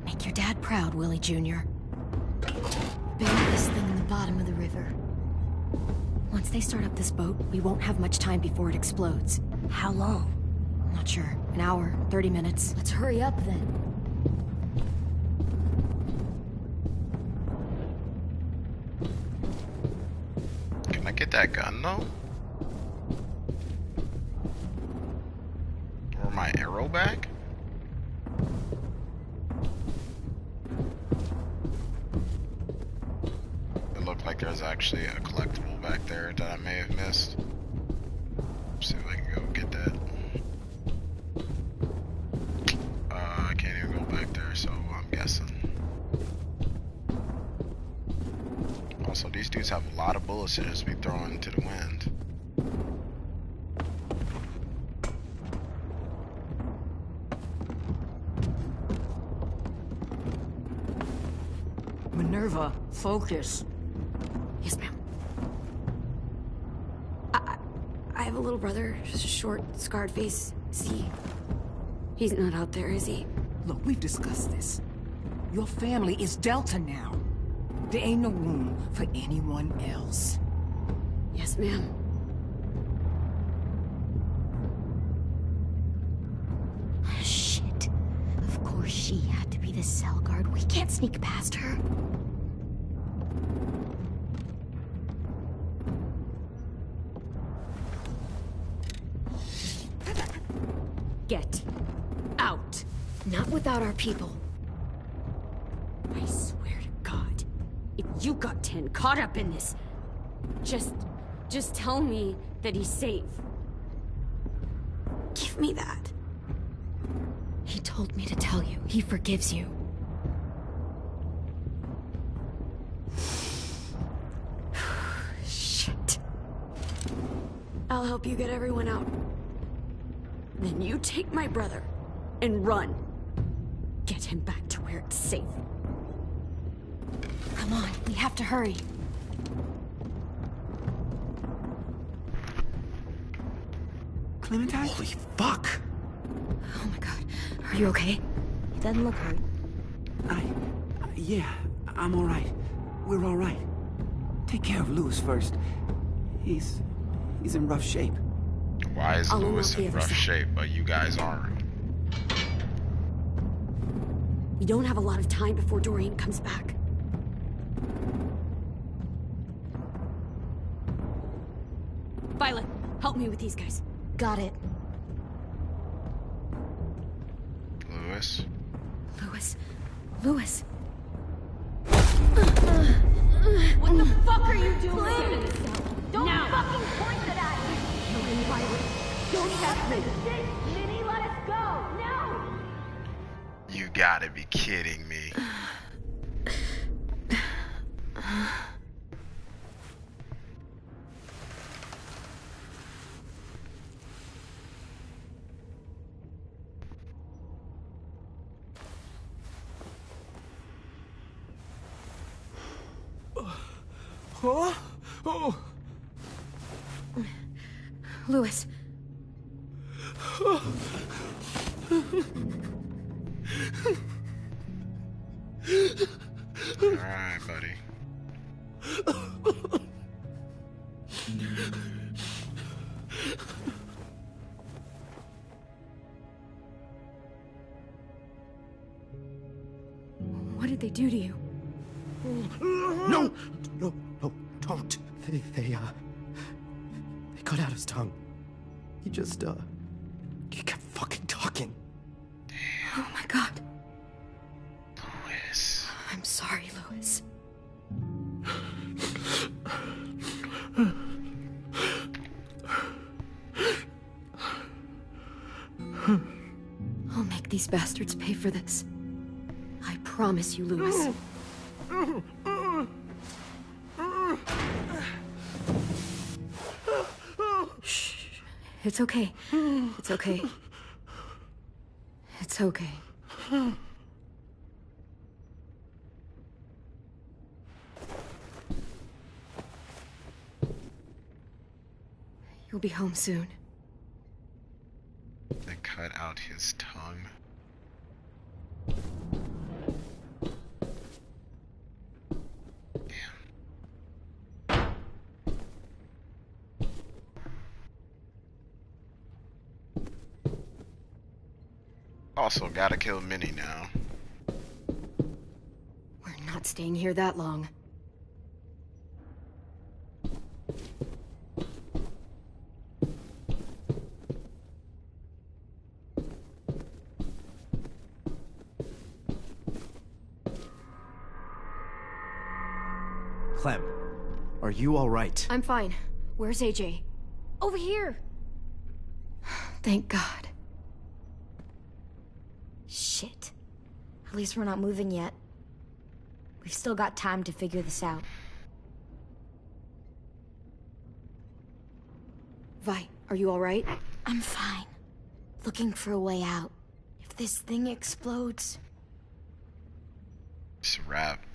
Make your dad proud, Willie Jr. Bury this thing in the bottom of the river. Once they start up this boat, we won't have much time before it explodes. How long? Not sure. An hour, 30 minutes. Let's hurry up then. Can I get that gun though? Or my arrow back? It looked like there's actually a collectible back there that I may have missed. See if I can go get that. I can't even go back there, so I'm guessing. Also, these dudes have a lot of bullets to just be throwing into the wind. Minerva, focus. Yes, ma'am. I have a little brother, short, scarred face. He's not out there, is he? Look, we've discussed this. Your family is Delta now. There ain't no room for anyone else. Yes, ma'am. Shit. Of course she had to be the cell guard. We can't sneak past her. Get out. Not without our people. I swear to God, if you got 10 caught up in this, just Just tell me that he's safe. Give me that. He told me to tell you. He forgives you. Shit. I'll help you get everyone out. Then you take my brother and run. Get him back to where it's safe. Come on, we have to hurry. Clementine? Holy fuck! Oh my god. Are you okay? He doesn't look hurt. Yeah, I'm alright. We're alright. Take care of Louis first. He's in rough shape. Why is Louis in rough shape, but you guys aren't? We don't have a lot of time before Dorian comes back. Violet, help me with these guys. Got it. Louis? Louis. What the fuck are you doing? Don't fucking point it at me! Kill him, Violet. Don't test me. Minnie, let us go! No! You gotta be kidding me. Huh? Oh. Louis. Alright, buddy. What did they do to you? No, don't. They cut out his tongue. He just, he kept fucking talking. Oh my god. Louis. I'm sorry, Louis. I'll make these bastards pay for this. I promise you, Louis. Shh. It's okay. It's okay. It's okay. You'll be home soon. They cut out his tongue. Also, gotta kill Minnie now. We're not staying here that long. Clem, are you alright? I'm fine. Where's AJ? Over here! Thank God. Shit. At least we're not moving yet. We've still got time to figure this out. Vi, are you alright? I'm fine. Looking for a way out. If this thing explodes... It's a wrap.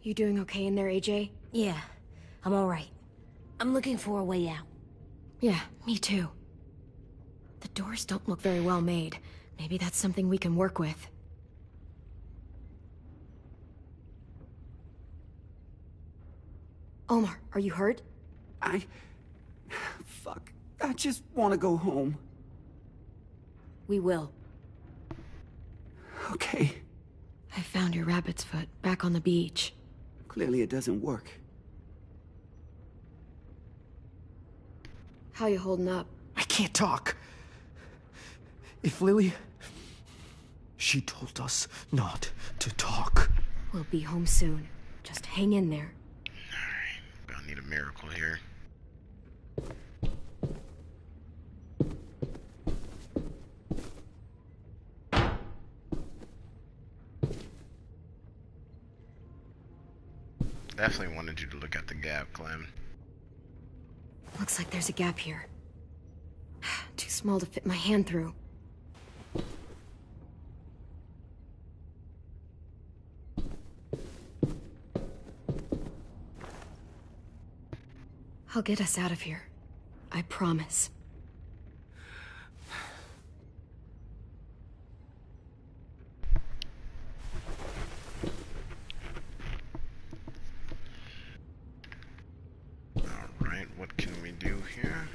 You doing okay in there, AJ? Yeah, I'm alright. I'm looking for a way out. Yeah, me too. The doors don't look very well made. Maybe that's something we can work with. Omar, are you hurt? Fuck. I just want to go home. We will. Okay. I found your rabbit's foot back on the beach. Clearly it doesn't work. How you holding up? I can't talk. If Lily... She told us not to talk. We'll be home soon. Just hang in there. need a miracle here. Definitely wanted you to look at the gap, Clem. Looks like there's a gap here. Too small to fit my hand through. I'll get us out of here. I promise. Alright, what can we do here?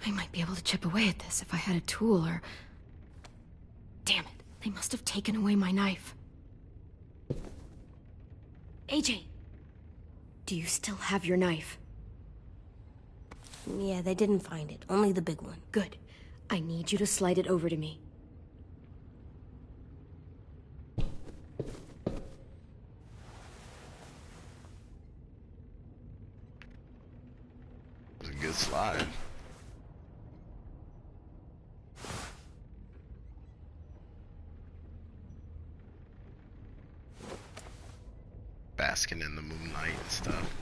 I might be able to chip away at this if I had a tool or... Damn it, they must have taken away my knife. AJ, do you still have your knife? Yeah, they didn't find it. Only the big one. Good. I need you to slide it over to me. It was a good slide. Basking in the moonlight and stuff.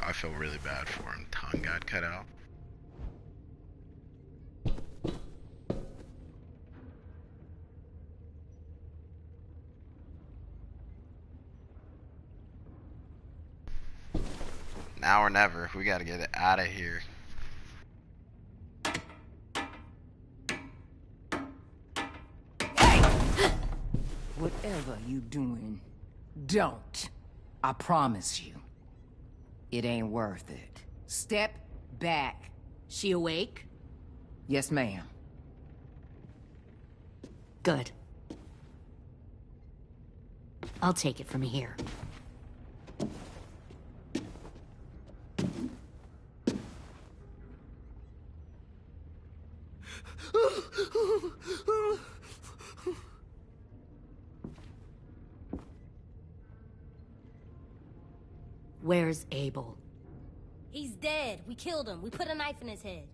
I feel really bad for him. Tongue got cut out. Now or never. We gotta get it out of here. Whatever you doing, don't. I promise you. It ain't worth it. Step back. She awake? Yes, ma'am. Good. I'll take it from here. Where's Abel? He's dead. We killed him. We put a knife in his head.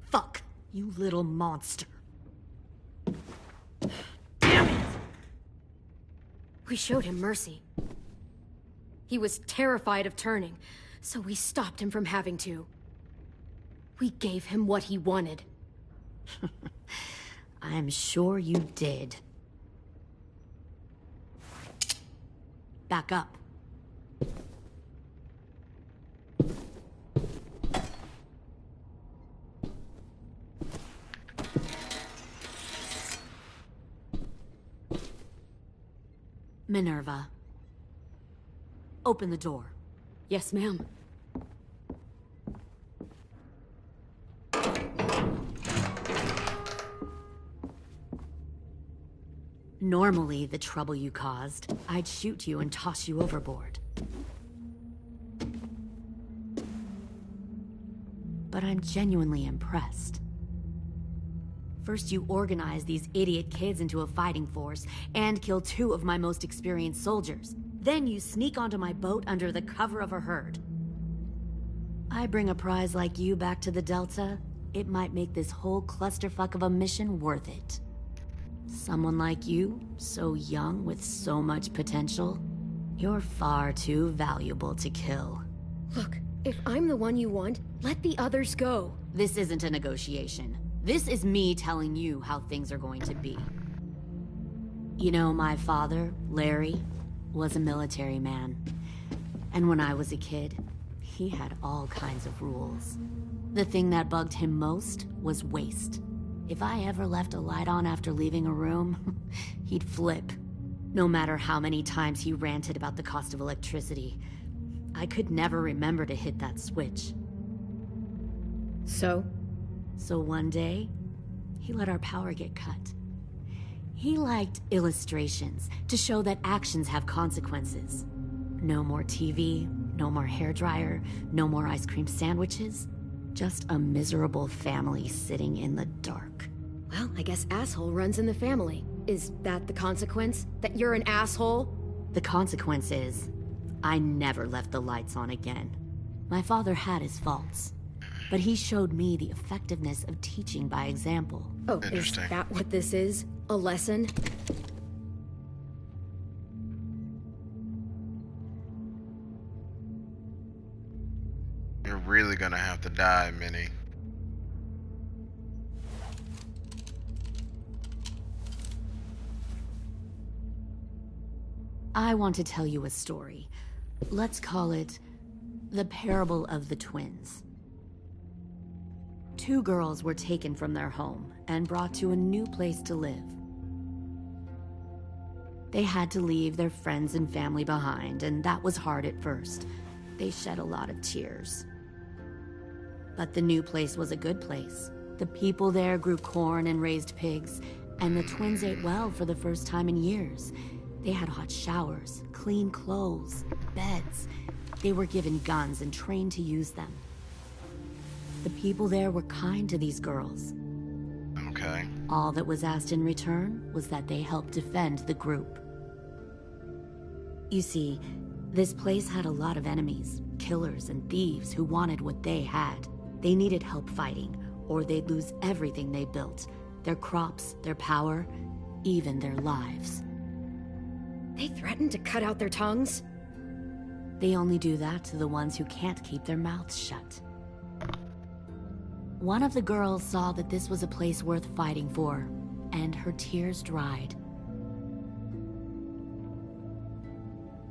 Fuck, you little monster. We showed him mercy. He was terrified of turning, so we stopped him from having to. We gave him what he wanted. I'm sure you did. Back up. Minerva. Open the door. Yes, ma'am. Normally, the trouble you caused, I'd shoot you and toss you overboard. But I'm genuinely impressed. First, you organize these idiot kids into a fighting force and kill 2 of my most experienced soldiers. Then you sneak onto my boat under the cover of a herd. I bring a prize like you back to the Delta, it might make this whole clusterfuck of a mission worth it. Someone like you, so young with so much potential, you're far too valuable to kill. Look, if I'm the one you want, let the others go. This isn't a negotiation. This is me telling you how things are going to be. You know, my father, Larry, was a military man. And when I was a kid, he had all kinds of rules. The thing that bugged him most was waste. If I ever left a light on after leaving a room, he'd flip. No matter how many times he ranted about the cost of electricity, I could never remember to hit that switch. So one day, he let our power get cut. He liked illustrations to show that actions have consequences. No more TV, no more hairdryer, no more ice cream sandwiches. Just a miserable family sitting in the dark. Well, I guess asshole runs in the family. Is that the consequence? That you're an asshole? The consequence is, I never left the lights on again. My father had his faults, but he showed me the effectiveness of teaching by example. Oh, is that what this is? A lesson? You're really gonna have to die, Minnie. I want to tell you a story. Let's call it the parable of the twins. Two girls were taken from their home and brought to a new place to live. They had to leave their friends and family behind, and that was hard at first. They shed a lot of tears. But the new place was a good place. The people there grew corn and raised pigs, and the twins ate well for the first time in years. They had hot showers, clean clothes, beds. They were given guns and trained to use them. The people there were kind to these girls. Okay. All that was asked in return was that they help defend the group. You see, this place had a lot of enemies, killers and thieves who wanted what they had. They needed help fighting, or they'd lose everything they built. Their crops, their power, even their lives. They threatened to cut out their tongues? They only do that to the ones who can't keep their mouths shut. One of the girls saw that this was a place worth fighting for, and her tears dried.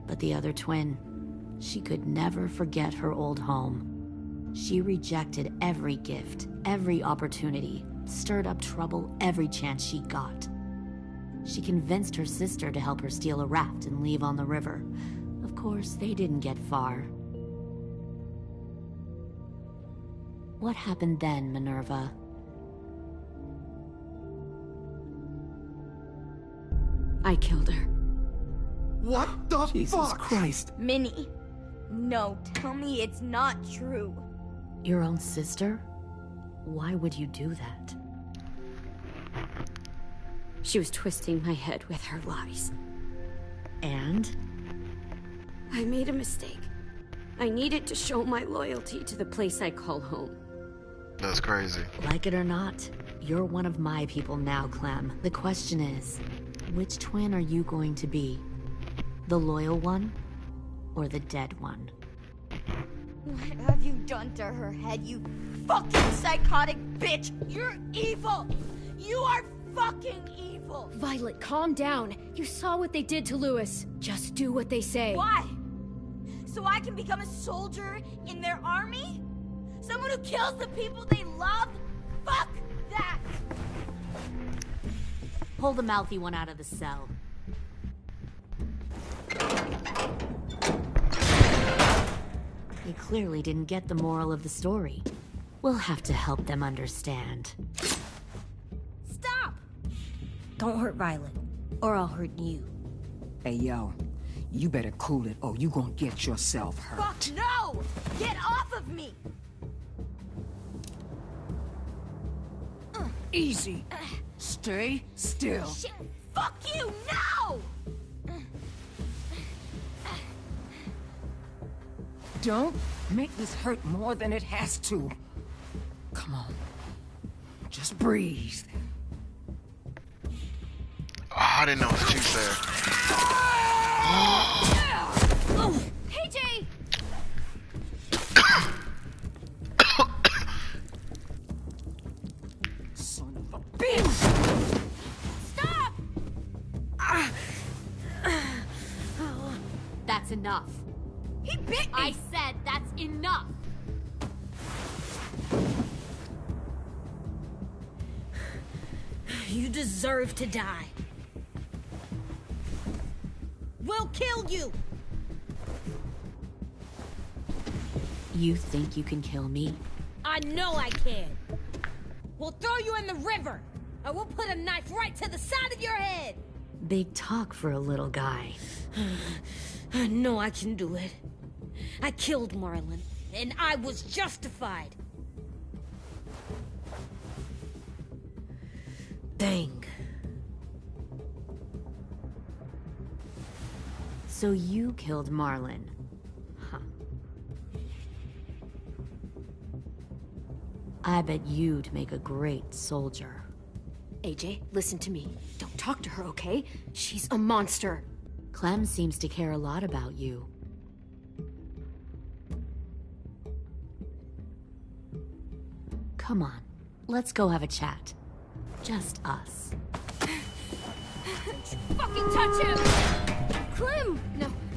But the other twin, she could never forget her old home. She rejected every gift, every opportunity, stirred up trouble every chance she got. She convinced her sister to help her steal a raft and leave on the river. Of course, they didn't get far. What happened then, Minerva? I killed her. What the Jesus fuck? Christ. Minnie, no, tell me it's not true. Your own sister? Why would you do that? She was twisting my head with her lies. And? I made a mistake. I needed to show my loyalty to the place I call home. That's crazy. Like it or not, you're one of my people now, Clem. The question is, which twin are you going to be? The loyal one, or the dead one? What have you done to her head, you fucking psychotic bitch? You're evil! You are fucking evil! Violet, calm down. You saw what they did to Louis. Just do what they say. Why? So I can become a soldier in their army? Someone who kills the people they love? Fuck that! Pull the mouthy one out of the cell. They clearly didn't get the moral of the story. We'll have to help them understand. Stop! Don't hurt Violet, or I'll hurt you. Hey, yo. You better cool it, or you gonna get yourself hurt. Fuck no! Get off of me! Easy. Stay still. Shit! Fuck you! No! Don't make this hurt more than it has to. Come on. Just breathe. Oh, I didn't know it was cheeks there. Hey, Jay! Son of a bitch! Stop! That's enough. He bit me! I said that's enough! You deserve to die. we'll kill you! You think you can kill me? I know I can. We'll throw you in the river, and we'll put a knife right to the side of your head. Big talk for a little guy. I know I can do it. I killed Marlon, and I was justified. Dang. So you killed Marlon. Huh. I bet you'd make a great soldier. AJ, listen to me. Don't talk to her, okay? She's a monster. Clem seems to care a lot about you. Come on, let's go have a chat. Just us. Fucking touch him! Clem!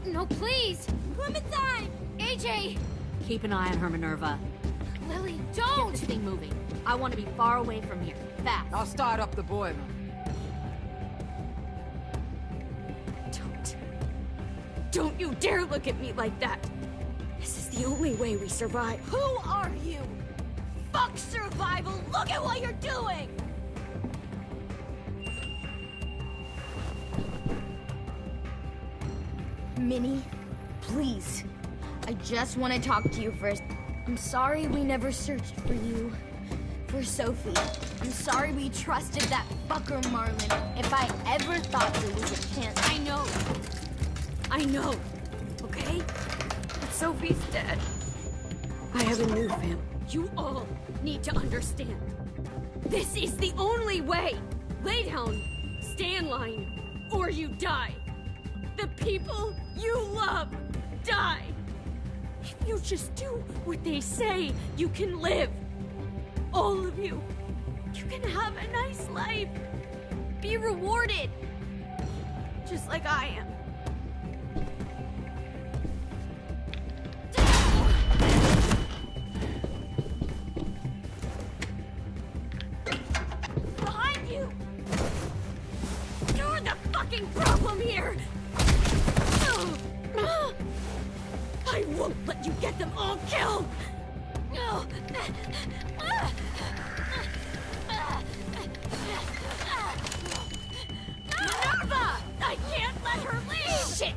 No, please! Clementine! AJ! Keep an eye on her, Minerva. Lily, Don't! don't! Get this thing moving. I want to be far away from here. Fast. I'll start up the boiler. Don't you dare look at me like that! This is the only way we survive. Who are you? Fuck survival! Look at what you're doing! Minnie, please. I just want to talk to you first. I'm sorry we never searched for you. For Sophie. I'm sorry we trusted that fucker Marlon. If I ever thought there was a chance... I know, okay? But Sophie's dead. I have a new family. You all need to understand. This is the only way. Lay down, stay in line, or you die. The people you love die. If you just do what they say, you can live. All of you. You can have a nice life. Be rewarded. Just like I am. Behind you! You're the fucking problem here! I won't let you get them all killed! Minerva! I can't let her leave! Shit!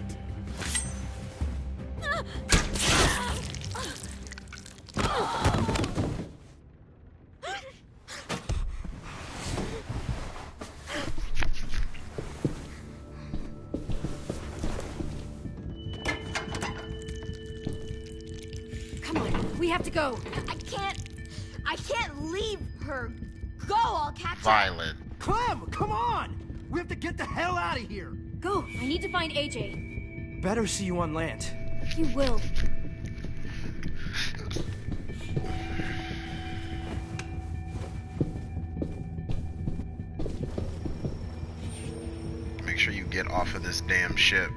Come on, we have to go. I can't leave her. Go, I'll catch Violet. Clem, come on! We have to get the hell out of here! Go, I need to find AJ. Better see you on land. You will. Make sure you get off of this damn ship.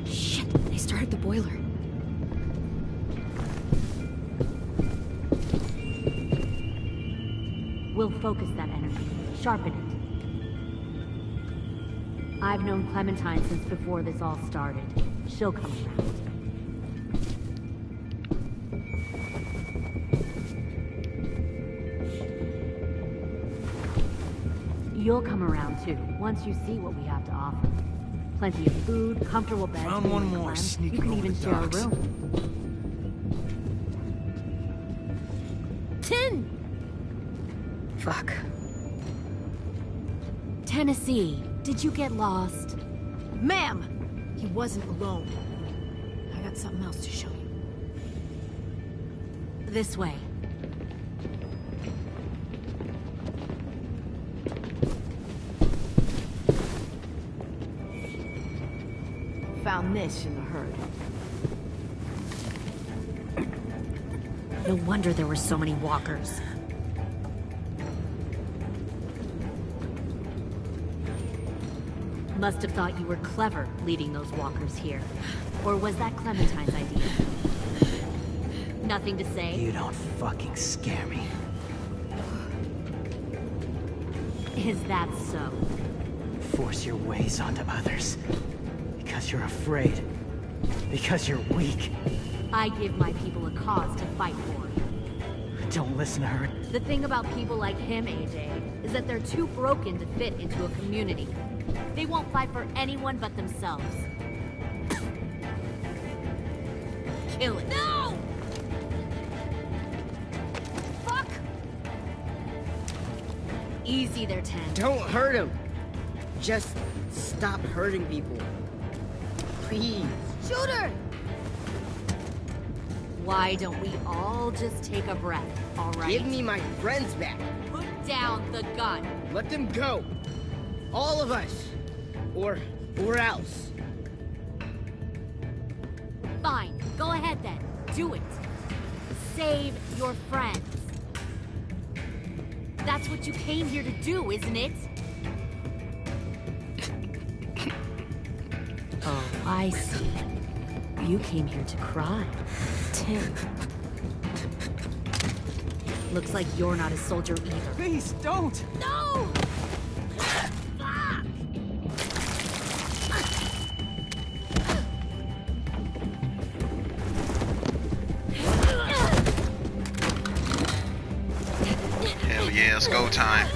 Shit, they started the boiler. We'll focus that energy, sharpen it. I've known Clementine since before this all started. She'll come around. You'll come around too, once you see what we have to offer. Plenty of food, comfortable beds. Found one more Clem. sneaking You can over even the share a docks. room. 10! Fuck. Tennessee, did you get lost? Ma'am! He wasn't alone. I got something else to show you. This way. Found this in the herd. No wonder there were so many walkers. Must have thought you were clever leading those walkers here. Or was that Clementine's idea? Nothing to say? You don't fucking scare me. Is that so? Force your ways onto others. Because you're afraid. Because you're weak. I give my people a cause to fight for. Don't listen to her. The thing about people like him, AJ, is that they're too broken to fit into a community. They won't fight for anyone but themselves. Kill it. No! Fuck! Easy there, 10. Don't hurt him. Just stop hurting people. Please. Shoot her! Why don't we all just take a breath, all right? Give me my friends back. Put down the gun. Let them go. All of us. Or else. Fine, go ahead then. Do it. Save your friends. That's what you came here to do, isn't it? Oh, I see. You came here to cry. Tim. Looks like you're not a soldier either. Please, don't! No! Hell yeah, it's go time.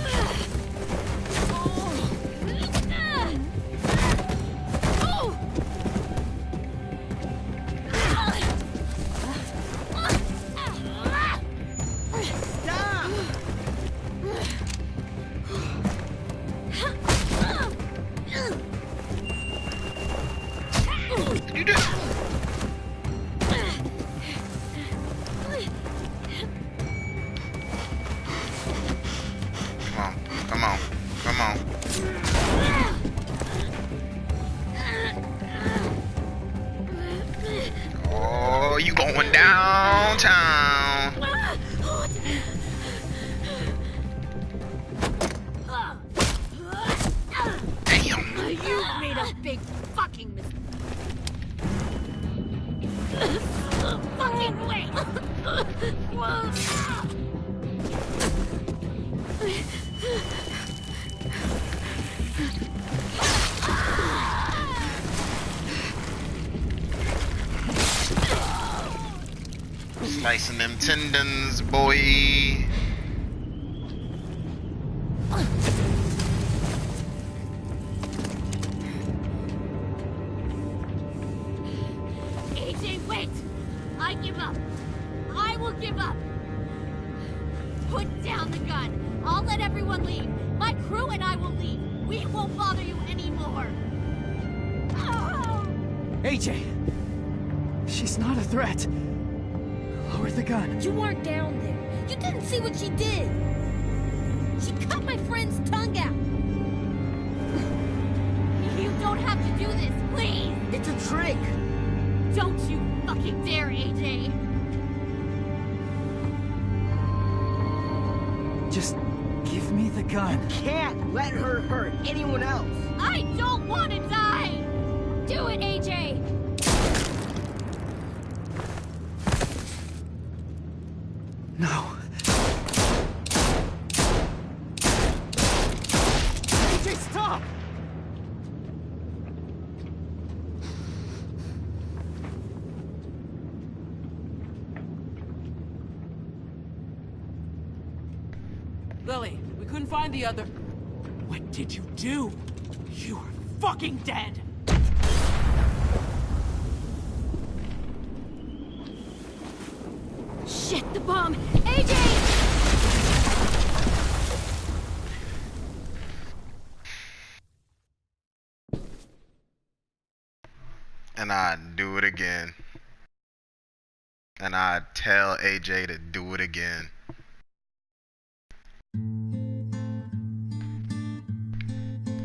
Slicing them tendons, boy. AJ, wait! I give up. I will give up. Put down the gun. I'll let everyone leave. My crew and I will leave. We won't bother you anymore. AJ! She's not a threat. Lower the gun. You weren't down there. You didn't see what she did. She cut my friend's tongue out. You don't have to do this, please. It's a trick. Don't you fucking dare, AJ. Just give me the gun. Can't let her hurt anyone else. I don't want to die. Do it, AJ. No. AJ, stop! Lily, we couldn't find the other... What did you do? You are fucking dead! Shit, the bomb! AJ! And I'd do it again. And I'd tell AJ to do it again.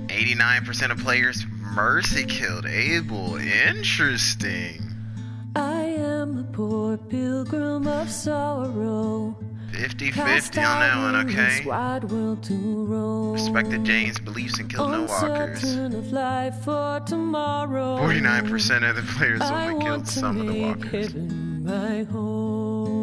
"89% of players mercy killed Abel." Interesting. I am a poor pilgrim of sorrow. 50-50 on that one, okay? Wide world to roam. Respected Jane's beliefs and killed no walkers. Uncertain of life for tomorrow. 49% of the players only killed some of the make walkers. heaven my home.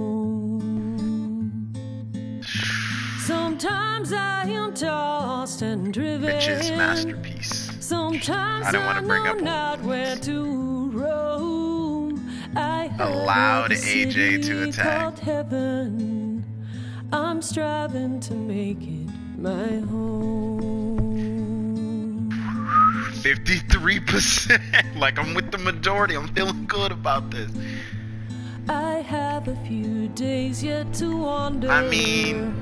Sometimes I am tossed and driven. Mitch's masterpiece. Sometimes I don't want to bring up not where to roam. I allowed AJ to attack. Heaven. I'm striving to make it my home. 53%. Like, I'm with the majority. I'm feeling good about this. I have a few days yet to wander. I mean,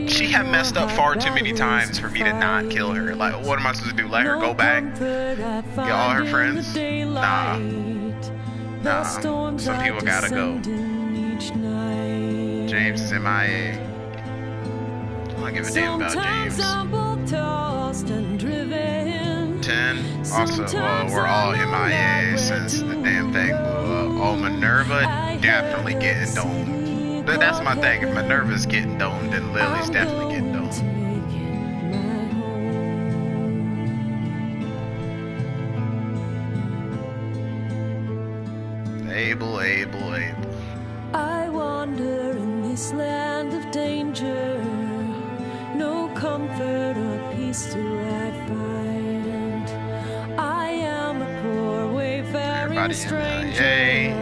she had messed up far too many times for me to not kill her. Like, what am I supposed to do? Let her go back? Get all her friends? Nah. Nah. Some people gotta go. James is MIA. I don't give a damn about James. 10. Also, we're all MIA since the damn thing blew up. Oh, Minerva definitely getting domed. But that's my thing. If Minerva's getting domed, then Lily's definitely getting domed. Abel. I wander in this land of danger. No comfort or peace do I find. I am a poor wayfaring stranger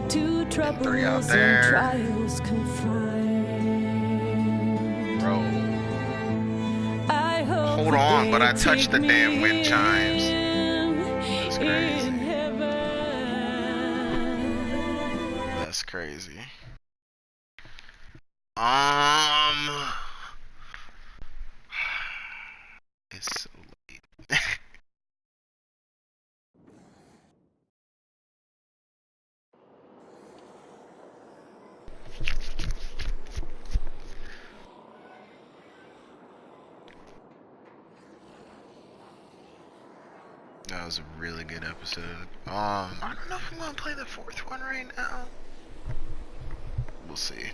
to troubles and trials confined. Bro. Hold on, but I touched the damn wind chimes. That's crazy. That's crazy. It's so late. That was a really good episode. I don't know if I'm gonna play the fourth one right now. We'll see.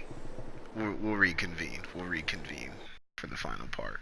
We'll reconvene. We'll reconvene for the final part.